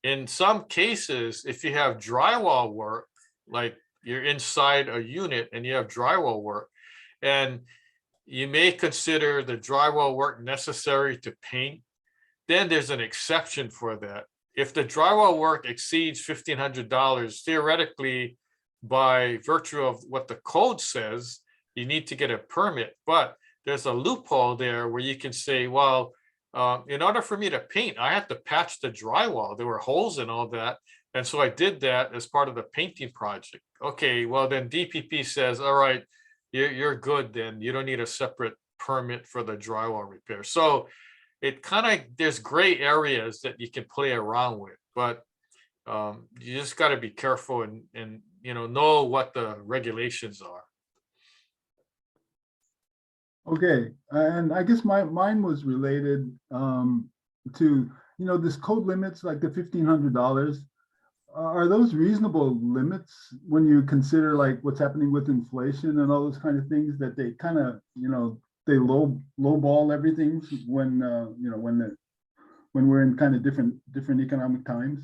In some cases, if you have drywall work, like you're inside a unit and you have drywall work, and you may consider the drywall work necessary to paint, then there's an exception for that. If the drywall work exceeds $1,500, theoretically, by virtue of what the code says, you need to get a permit. But there's a loophole there where you can say, well, in order for me to paint, I had to patch the drywall. There were holes and all that. And so I did that as part of the painting project. Okay, well then DPP says, all right, you're good then. You don't need a separate permit for the drywall repair. So it kind of, there's gray areas that you can play around with, but you just got to be careful and know what the regulations are. Okay, and I guess mine was related to this code limits, like the $1,500. Are those reasonable limits when you consider like what's happening with inflation and all those kind of things, that they kind of they lowball everything when when we're in kind of different economic times?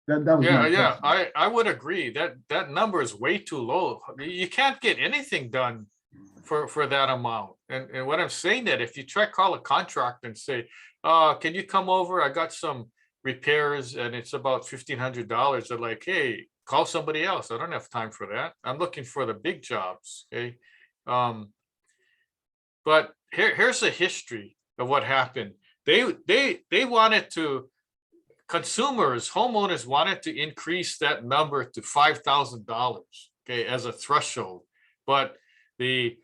That was yeah. I would agree that number is way too low. You can't get anything done for that amount. And what I'm saying, that if you try to call a contractor and say, can you come over? I got some repairs and it's about $1,500. They're like, hey, call somebody else. I don't have time for that. I'm looking for the big jobs. Okay. But here's the history of what happened. They wanted to, homeowners wanted to increase that number to $5,000, okay, as a threshold. But the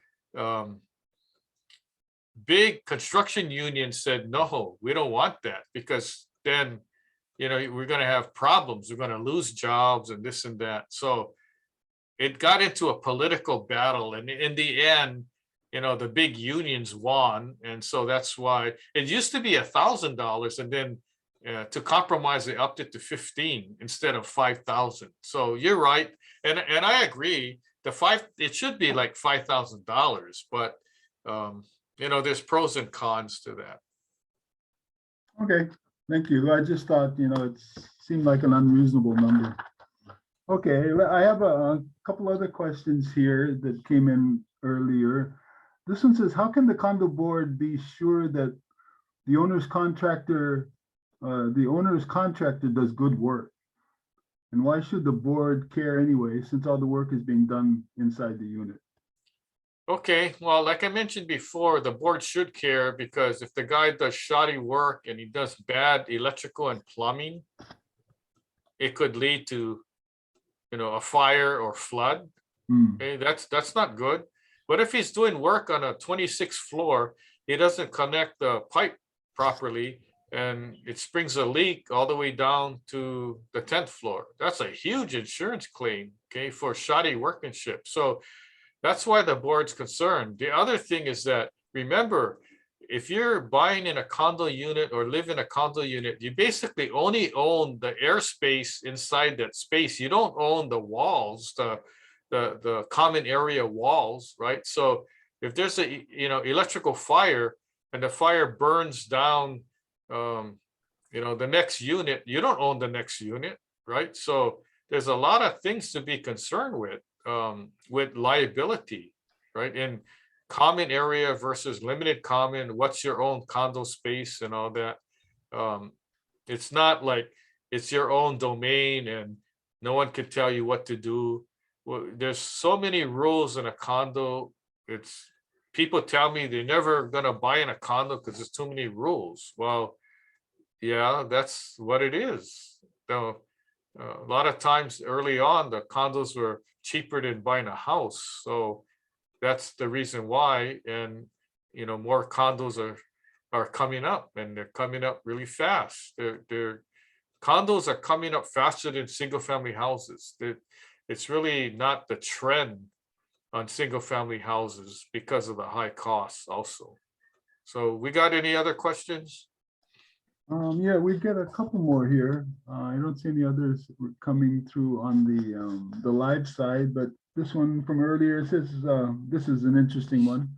big construction union said, no, we don't want that, because then, we're going to have problems. We're going to lose jobs and this and that. So it got into a political battle. And in the end, the big unions won. And so that's why it used to be $1,000. And then to compromise, they upped it to 15 instead of 5,000. So you're right. And I agree. It should be like $5,000, but there's pros and cons to that. Okay, thank you. I just thought, it seemed like an unreasonable number. Okay, I have a couple other questions here that came in earlier. This one says, how can the condo board be sure that the owner's contractor does good work? And why should the board care anyway, since all the work is being done inside the unit? Okay, well, like I mentioned before, the board should care because if the guy does shoddy work and he does bad electrical and plumbing, it could lead to, a fire or flood. Hmm. Okay, that's not good. But if he's doing work on a 26th floor, he doesn't connect the pipe properly and it springs a leak all the way down to the 10th floor. That's a huge insurance claim, okay, for shoddy workmanship. So that's why the board's concerned. The other thing is that, remember, if you're buying in a condo unit or live in a condo unit, you basically only own the airspace inside that space. You don't own the walls, the common area walls, right? So if there's a, electrical fire and the fire burns down, the next unit, you don't own the next unit, right? So there's a lot of things to be concerned with liability, right? In common area versus limited common, what's your own condo space and all that. Um, it's not like it's your own domain and no one can tell you what to do. Well, there's so many rules in a condo. It's people tell me they're never gonna buy in a condo because there's too many rules. Well, yeah, that's what it is. So a lot of times early on, the condos were cheaper than buying a house. So that's the reason why. And, more condos are coming up and they're coming up really fast. They're condos are coming up faster than single family houses. It's really not the trend on single family houses because of the high costs also. So we got any other questions? Yeah, we've got a couple more here. I don't see any others coming through on the live side, but this one from earlier says, this is an interesting one.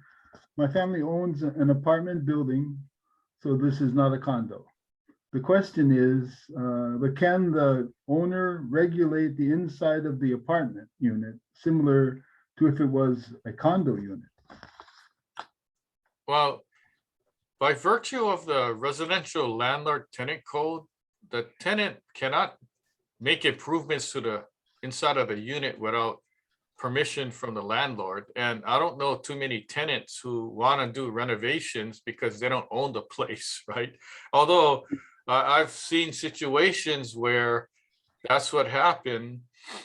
My family owns an apartment building, so this is not a condo. The question is, but can the owner regulate the inside of the apartment unit similar to if it was a condo unit? Well, by virtue of the residential landlord tenant code, the tenant cannot make improvements to the inside of the unit without permission from the landlord. And I don't know too many tenants who want to do renovations because they don't own the place, right? Although I've seen situations where that's what happened.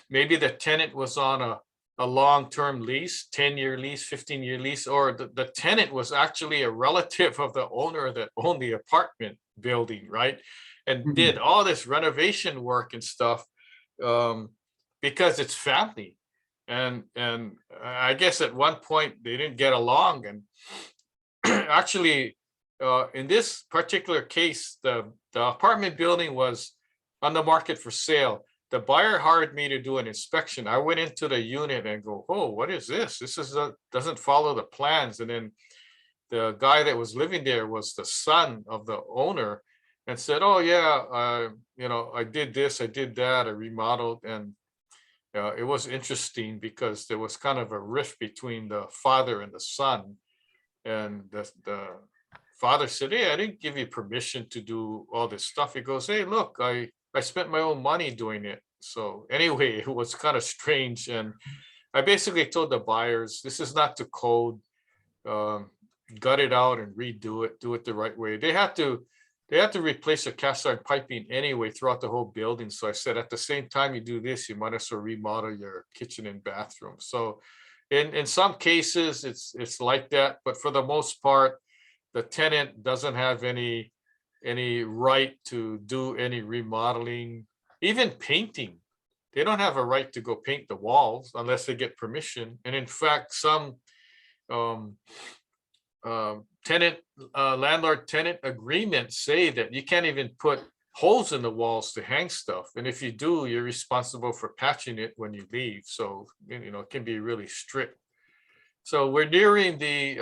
Maybe the tenant was on a long-term lease, 10-year lease, 15-year lease, or the tenant was actually a relative of the owner that owned the apartment building, right? And did all this renovation work and stuff because it's family. And I guess at one point they didn't get along. And actually, in this particular case, the apartment building was on the market for sale. The buyer hired me to do an inspection. I went into the unit and go, oh, what is this? This doesn't follow the plans. And then the guy that was living there was the son of the owner and said, oh yeah, I did this, I did that, I remodeled. And it was interesting because there was kind of a rift between the father and the son. And the father said, hey, I didn't give you permission to do all this stuff. He goes, hey, look, I spent my own money doing it. So anyway, it was kind of strange. And I basically told the buyers, this is not to code, gut it out and redo it, do it the right way. They have to replace the cast iron piping anyway throughout the whole building. So I said, at the same time you do this, you might as well remodel your kitchen and bathroom. So in some cases it's like that, but for the most part, the tenant doesn't have any right to do any remodeling, even painting. They don't have a right to go paint the walls unless they get permission. And in fact, some landlord tenant agreements say that you can't even put holes in the walls to hang stuff. And if you do, you're responsible for patching it when you leave. So, it can be really strict. So we're nearing the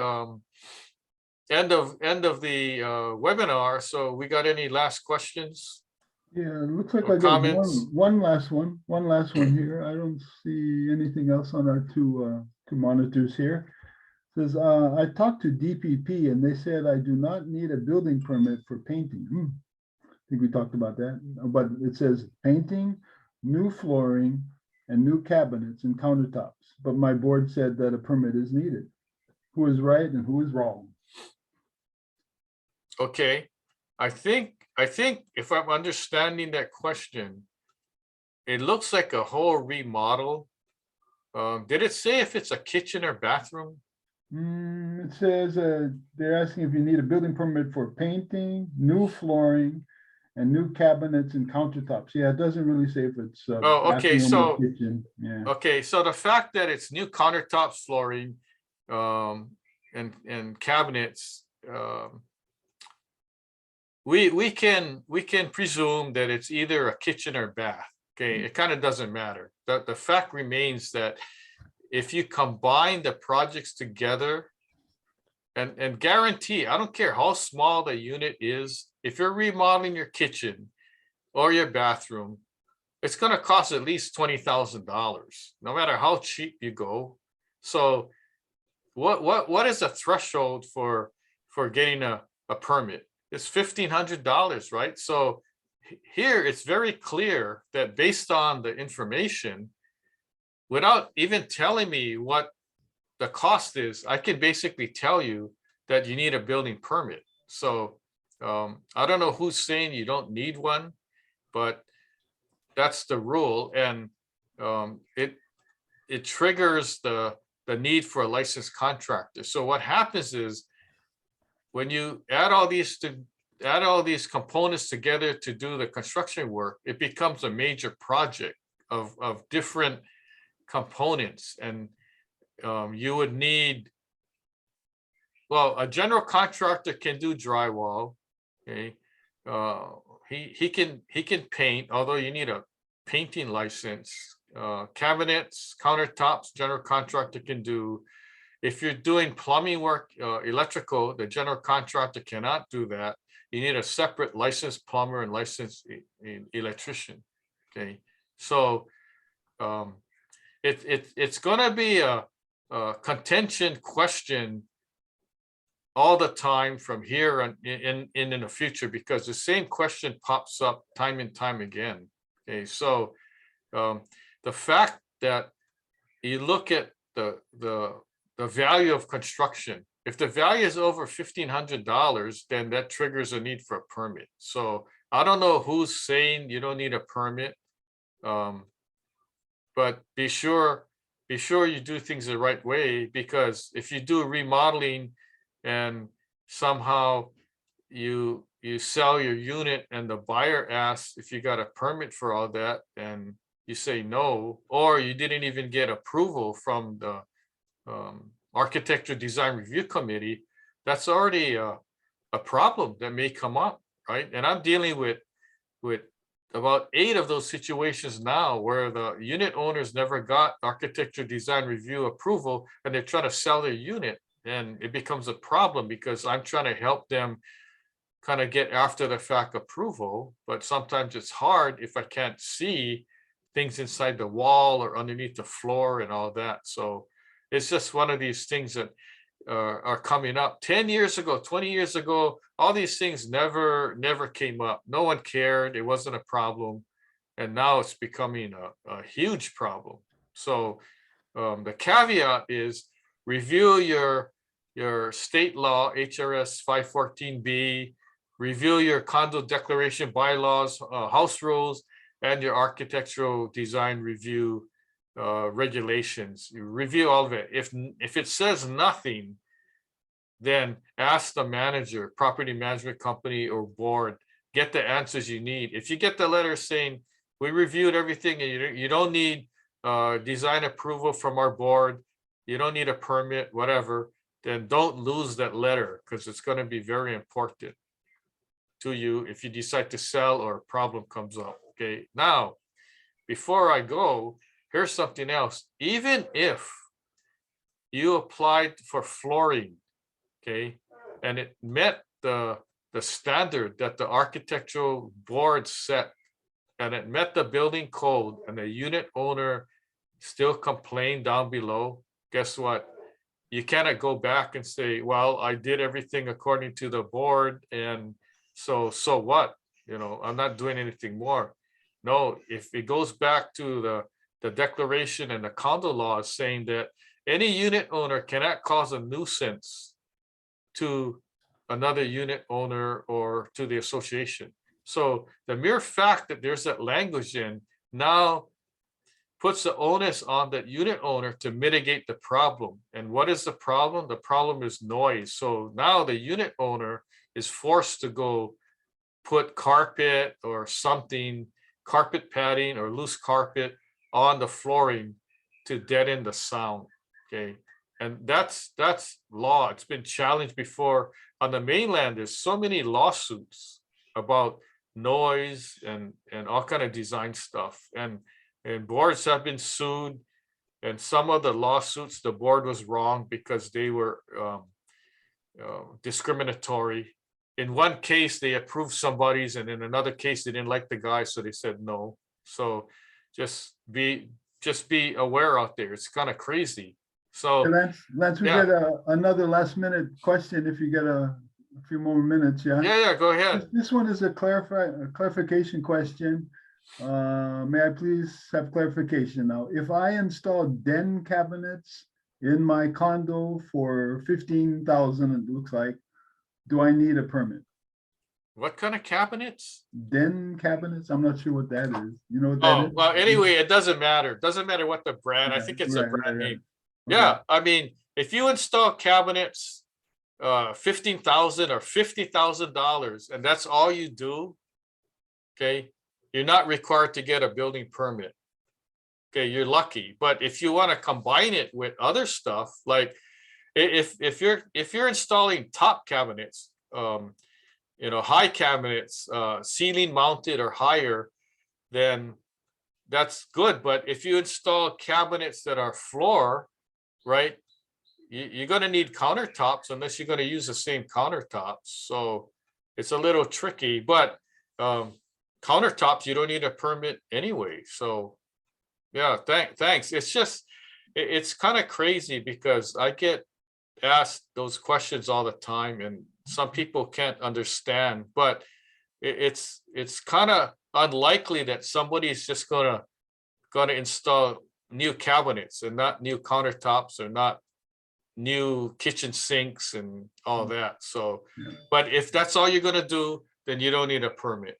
end of the webinar. So we got any last questions? Yeah, it looks like Or I got comments? one last one here. I don't see anything else on our two monitors here. Says, I talked to DPP and they said I do not need a building permit for painting. I think we talked about that, but it says painting, new flooring, and new cabinets and countertops. But my board said that a permit is needed. who is right and who is wrong. Okay, I think if I'm understanding that question, it looks like a whole remodel. Did it say if it's a kitchen or bathroom? It says they're asking if you need a building permit for painting, new flooring, and new cabinets and countertops. Yeah, it doesn't really say if it's a Oh, okay, bathroom or so kitchen. Yeah. okay, so the fact that it's new countertops, flooring, and cabinets, we can presume that it's either a kitchen or bath. Okay, it kind of doesn't matter. The fact remains that if you combine the projects together and guarantee, I don't care how small the unit is, if you're remodeling your kitchen or your bathroom, it's going to cost at least $20,000, no matter how cheap you go. So what is the threshold for getting a permit? It's $1,500, right? So here it's very clear that based on the information, without even telling me what the cost is, I can basically tell you that you need a building permit. So I don't know who's saying you don't need one, but that's the rule, and it triggers the need for a licensed contractor. So what happens is when you add all these components together to do the construction work, it becomes a major project of different components, and you would need, well, a general contractor can do drywall. Okay, he can paint, although you need a painting license. Cabinets, countertops, general contractor can do. If you're doing plumbing work, electrical, the general contractor cannot do that. You need a separate licensed plumber and licensed electrician. Okay, so it's going to be a contention question all the time from here and in the future, because the same question pops up time and time again. Okay, so the fact that you look at the value of construction, if the value is over $1,500, then that triggers a need for a permit. So I don't know who's saying you don't need a permit, but be sure you do things the right way, because if you do remodeling and somehow you sell your unit and the buyer asks if you got a permit for all that, and you say no, or you didn't even get approval from the architecture design review committee, that's already a problem that may come up, right? And I'm dealing with about 8 of those situations now where the unit owners never got architecture design review approval, and they're trying to sell their unit, and it becomes a problem because I'm trying to help them kind of get after the fact approval, but sometimes it's hard if I can't see things inside the wall or underneath the floor and all that. So it's just one of these things that are coming up. 10 years ago, 20 years ago, all these things never came up. No one cared. It wasn't a problem. And now it's becoming a huge problem. So the caveat is review your state law, HRS 514B, review your condo declaration bylaws, house rules, and your architectural design review regulations. You review all of it. If it says nothing, then ask the manager, property management company or board, get the answers you need. If you get the letter saying we reviewed everything and you don't need design approval from our board, you don't need a permit, whatever, then don't lose that letter, because it's going to be very important to you if you decide to sell or a problem comes up. Okay, now before I go, here's something else. Even if you applied for flooring, okay, and it met the standard that the architectural board set, and it met the building code, and the unit owner still complained down below, guess what? You cannot go back and say, well, I did everything according to the board, and so what? You know, I'm not doing anything more. No, if it goes back to the declaration and the condo law saying that any unit owner cannot cause a nuisance to another unit owner or to the association. So the mere fact that there's that language in now puts the onus on the unit owner to mitigate the problem. And what is the problem? The problem is noise. So now the unit owner is forced to go put carpet or something, carpet padding or loose carpet on the flooring to deaden the sound. Okay. And that's law. It's been challenged before. On the mainland, there's so many lawsuits about noise and all kind of design stuff. And boards have been sued. And some of the lawsuits, the board was wrong because they were discriminatory. In one case, they approved somebody's, and in another case, they didn't like the guy, so they said no. So just be aware out there. It's kind of crazy. So Lance, we yeah. get another last minute question if you get a few more minutes, yeah? Yeah, go ahead. This one is a clarification question. May I please have clarification now? If I install den cabinets in my condo for 15,000, it looks like, do I need a permit? What kind of cabinets? Den cabinets? I'm not sure what that is. You know what that Oh, is? well, anyway, it doesn't matter. It doesn't matter what the brand. I think it's a brand name. Yeah, I mean, if you install cabinets, 15,000 or $50,000, and that's all you do, okay, you're not required to get a building permit. Okay, you're lucky. But if you want to combine it with other stuff, like if you're installing top cabinets, high cabinets, ceiling mounted or higher, then that's good. But if you install cabinets that are floor, right, you're going to need countertops unless you're going to use the same countertops. So it's a little tricky, but countertops, you don't need a permit anyway. So yeah, thanks. It's just, it's kind of crazy because I get asked those questions all the time and some people can't understand, but it's kind of unlikely that somebody is just gonna install new cabinets and not new countertops or not new kitchen sinks and all that. So, but if that's all you're gonna do, then you don't need a permit.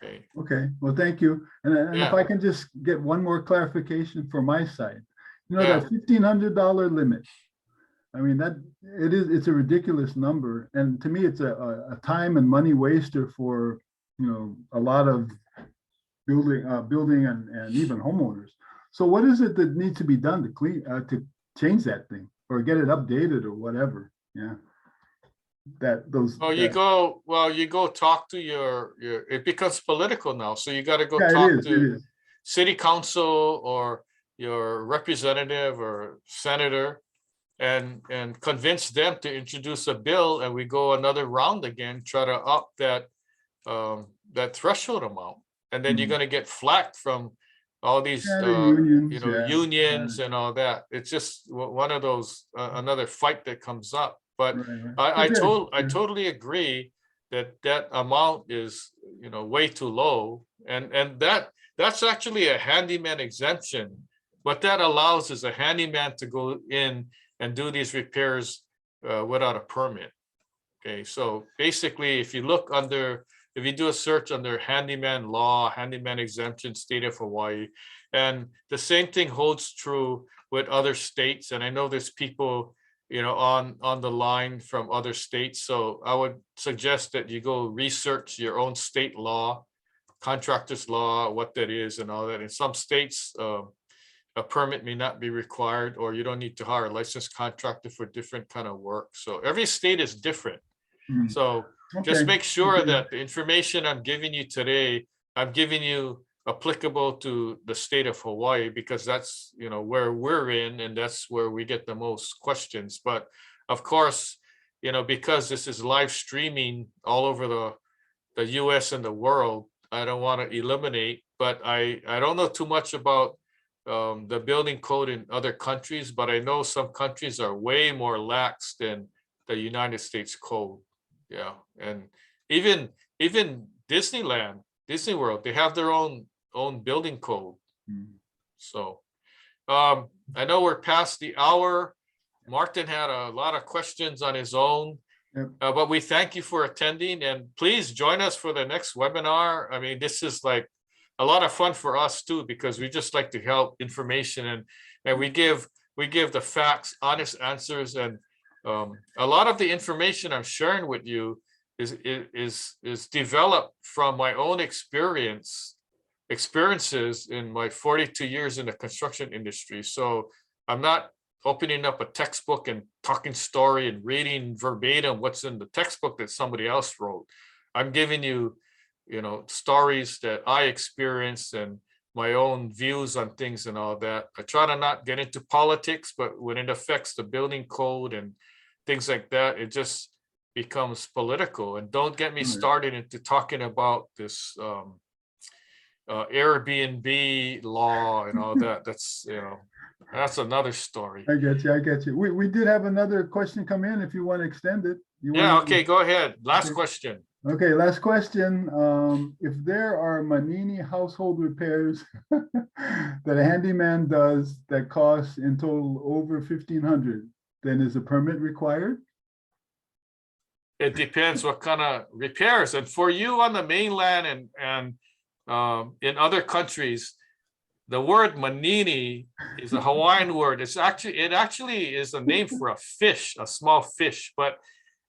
Okay. Okay, well, thank you. And if I can just get one more clarification for my side, that $1,500 limit. I mean, it's a ridiculous number. And to me, it's a time and money waster for, a lot of building and even homeowners. So what is it that needs to be done to change that thing or get it updated or whatever? Yeah. You go talk to your it becomes political now. So you got to go talk to city council or your representative or senator and convince them to introduce a bill, and we go another round again, try to up that threshold amount. And then you're going to get flack from all these unions and all that. It's just one of those another fight that comes up. But I totally agree that amount is way too low, and that's actually a handyman exemption. What that allows is a handyman to go in and do these repairs without a permit. Okay, so basically, if you do a search under handyman law, handyman exemption, state of Hawaii, and the same thing holds true with other states. And I know there's people on the line from other states. So I would suggest that you go research your own state law, contractor's law, what that is and all that. In some states, a permit may not be required, or you don't need to hire a licensed contractor for different kind of work. So every state is different. So just make sure that the information I'm giving you today, I'm giving you applicable to the state of Hawaii, because that's where we're in, and that's where we get the most questions. But of course, because this is live streaming all over the US and the world, I don't want to eliminate, but I don't know too much about the building code in other countries, but I know some countries are way more lax than the United States code. Yeah, and even Disney World, they have their own building code. So I know we're past the hour. Martin had a lot of questions on his own. Yep. But we thank you for attending, and please join us for the next webinar. I mean, this is like a lot of fun for us too, because we just like to help information, and we give the facts, honest answers, and a lot of the information I'm sharing with you is developed from my own experiences in my 42 years in the construction industry. So I'm not opening up a textbook and talking story and reading verbatim what's in the textbook that somebody else wrote. I'm giving you, stories that I experienced and my own views on things and all that. I try to not get into politics, but when it affects the building code and things like that, it just becomes political. And don't get me started into talking about this Airbnb law and all that. That's another story. I get you. We did have another question come in if you want to extend it. Okay, go ahead. Last question. Okay, last question. If there are Manini household repairs that a handyman does that costs in total over 1,500, then is a permit required? It depends what kind of repairs. And for you on the mainland and in other countries, the word manini is a Hawaiian word. It actually is a name for a fish, a small fish, but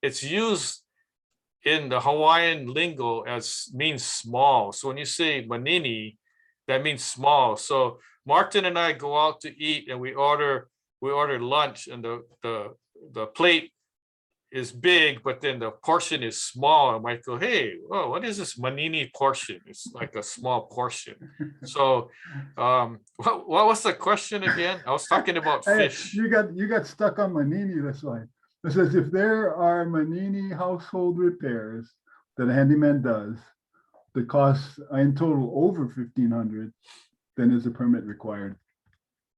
it's used in the Hawaiian lingo as means small. So when you say manini, that means small. So Martin and I go out to eat and we order lunch, and the plate is big, but then the portion is small. I might go, hey, oh, what is this manini portion? It's like a small portion. So what was the question again? I was talking about fish. You got stuck on manini, that's why. It says if there are manini household repairs that a handyman does that costs in total over 1,500, then is a permit required?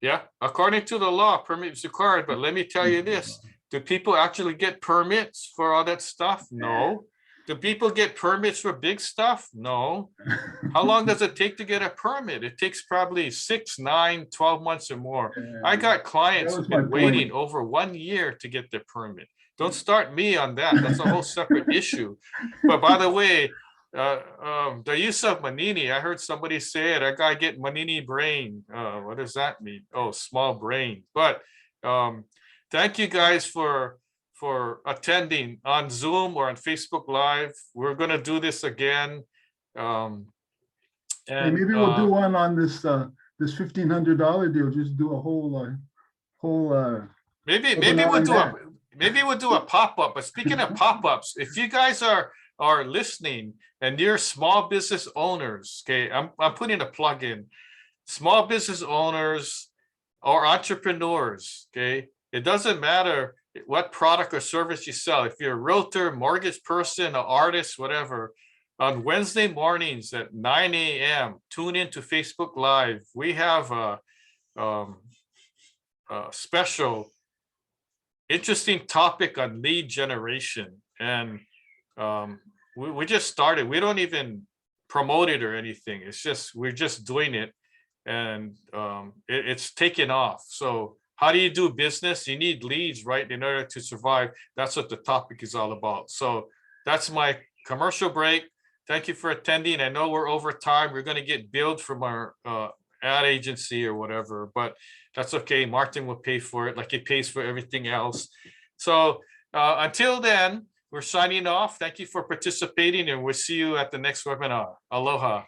Yeah, according to the law, permit is required. But let me tell you this. Do people actually get permits for all that stuff? No. Do people get permits for big stuff? No. How long does it take to get a permit? It takes probably 6, 9, 12 months or more. I got clients who've been waiting over 1 year to get their permit. Don't start me on that. That's a whole separate issue. But by the way, the use of manini, I heard somebody say it, I gotta get manini brain. What does that mean? Oh, small brain. But thank you guys for attending on Zoom or on Facebook Live. We're gonna do this again. And maybe we'll do one on this this $1,500 deal. Just do a whole maybe we'll do a pop-up. But speaking of pop-ups, if you guys are listening and you're small business owners, okay, I'm putting a plug in. Small business owners or entrepreneurs, okay, it doesn't matter what product or service you sell. If you're a realtor, mortgage person, an artist, whatever, on Wednesday mornings at 9 a.m., tune into Facebook Live. We have a special, interesting topic on lead generation. And we just started. We don't even promote it or anything. We're just doing it. And it's taken off. So how do you do business? You need leads, right, in order to survive. That's what the topic is all about. So that's my commercial break. Thank you for attending. I know we're over time. We're going to get billed from our ad agency or whatever, but that's okay. Martin will pay for it like he pays for everything else. So until then, we're signing off. Thank you for participating, and we'll see you at the next webinar. Aloha.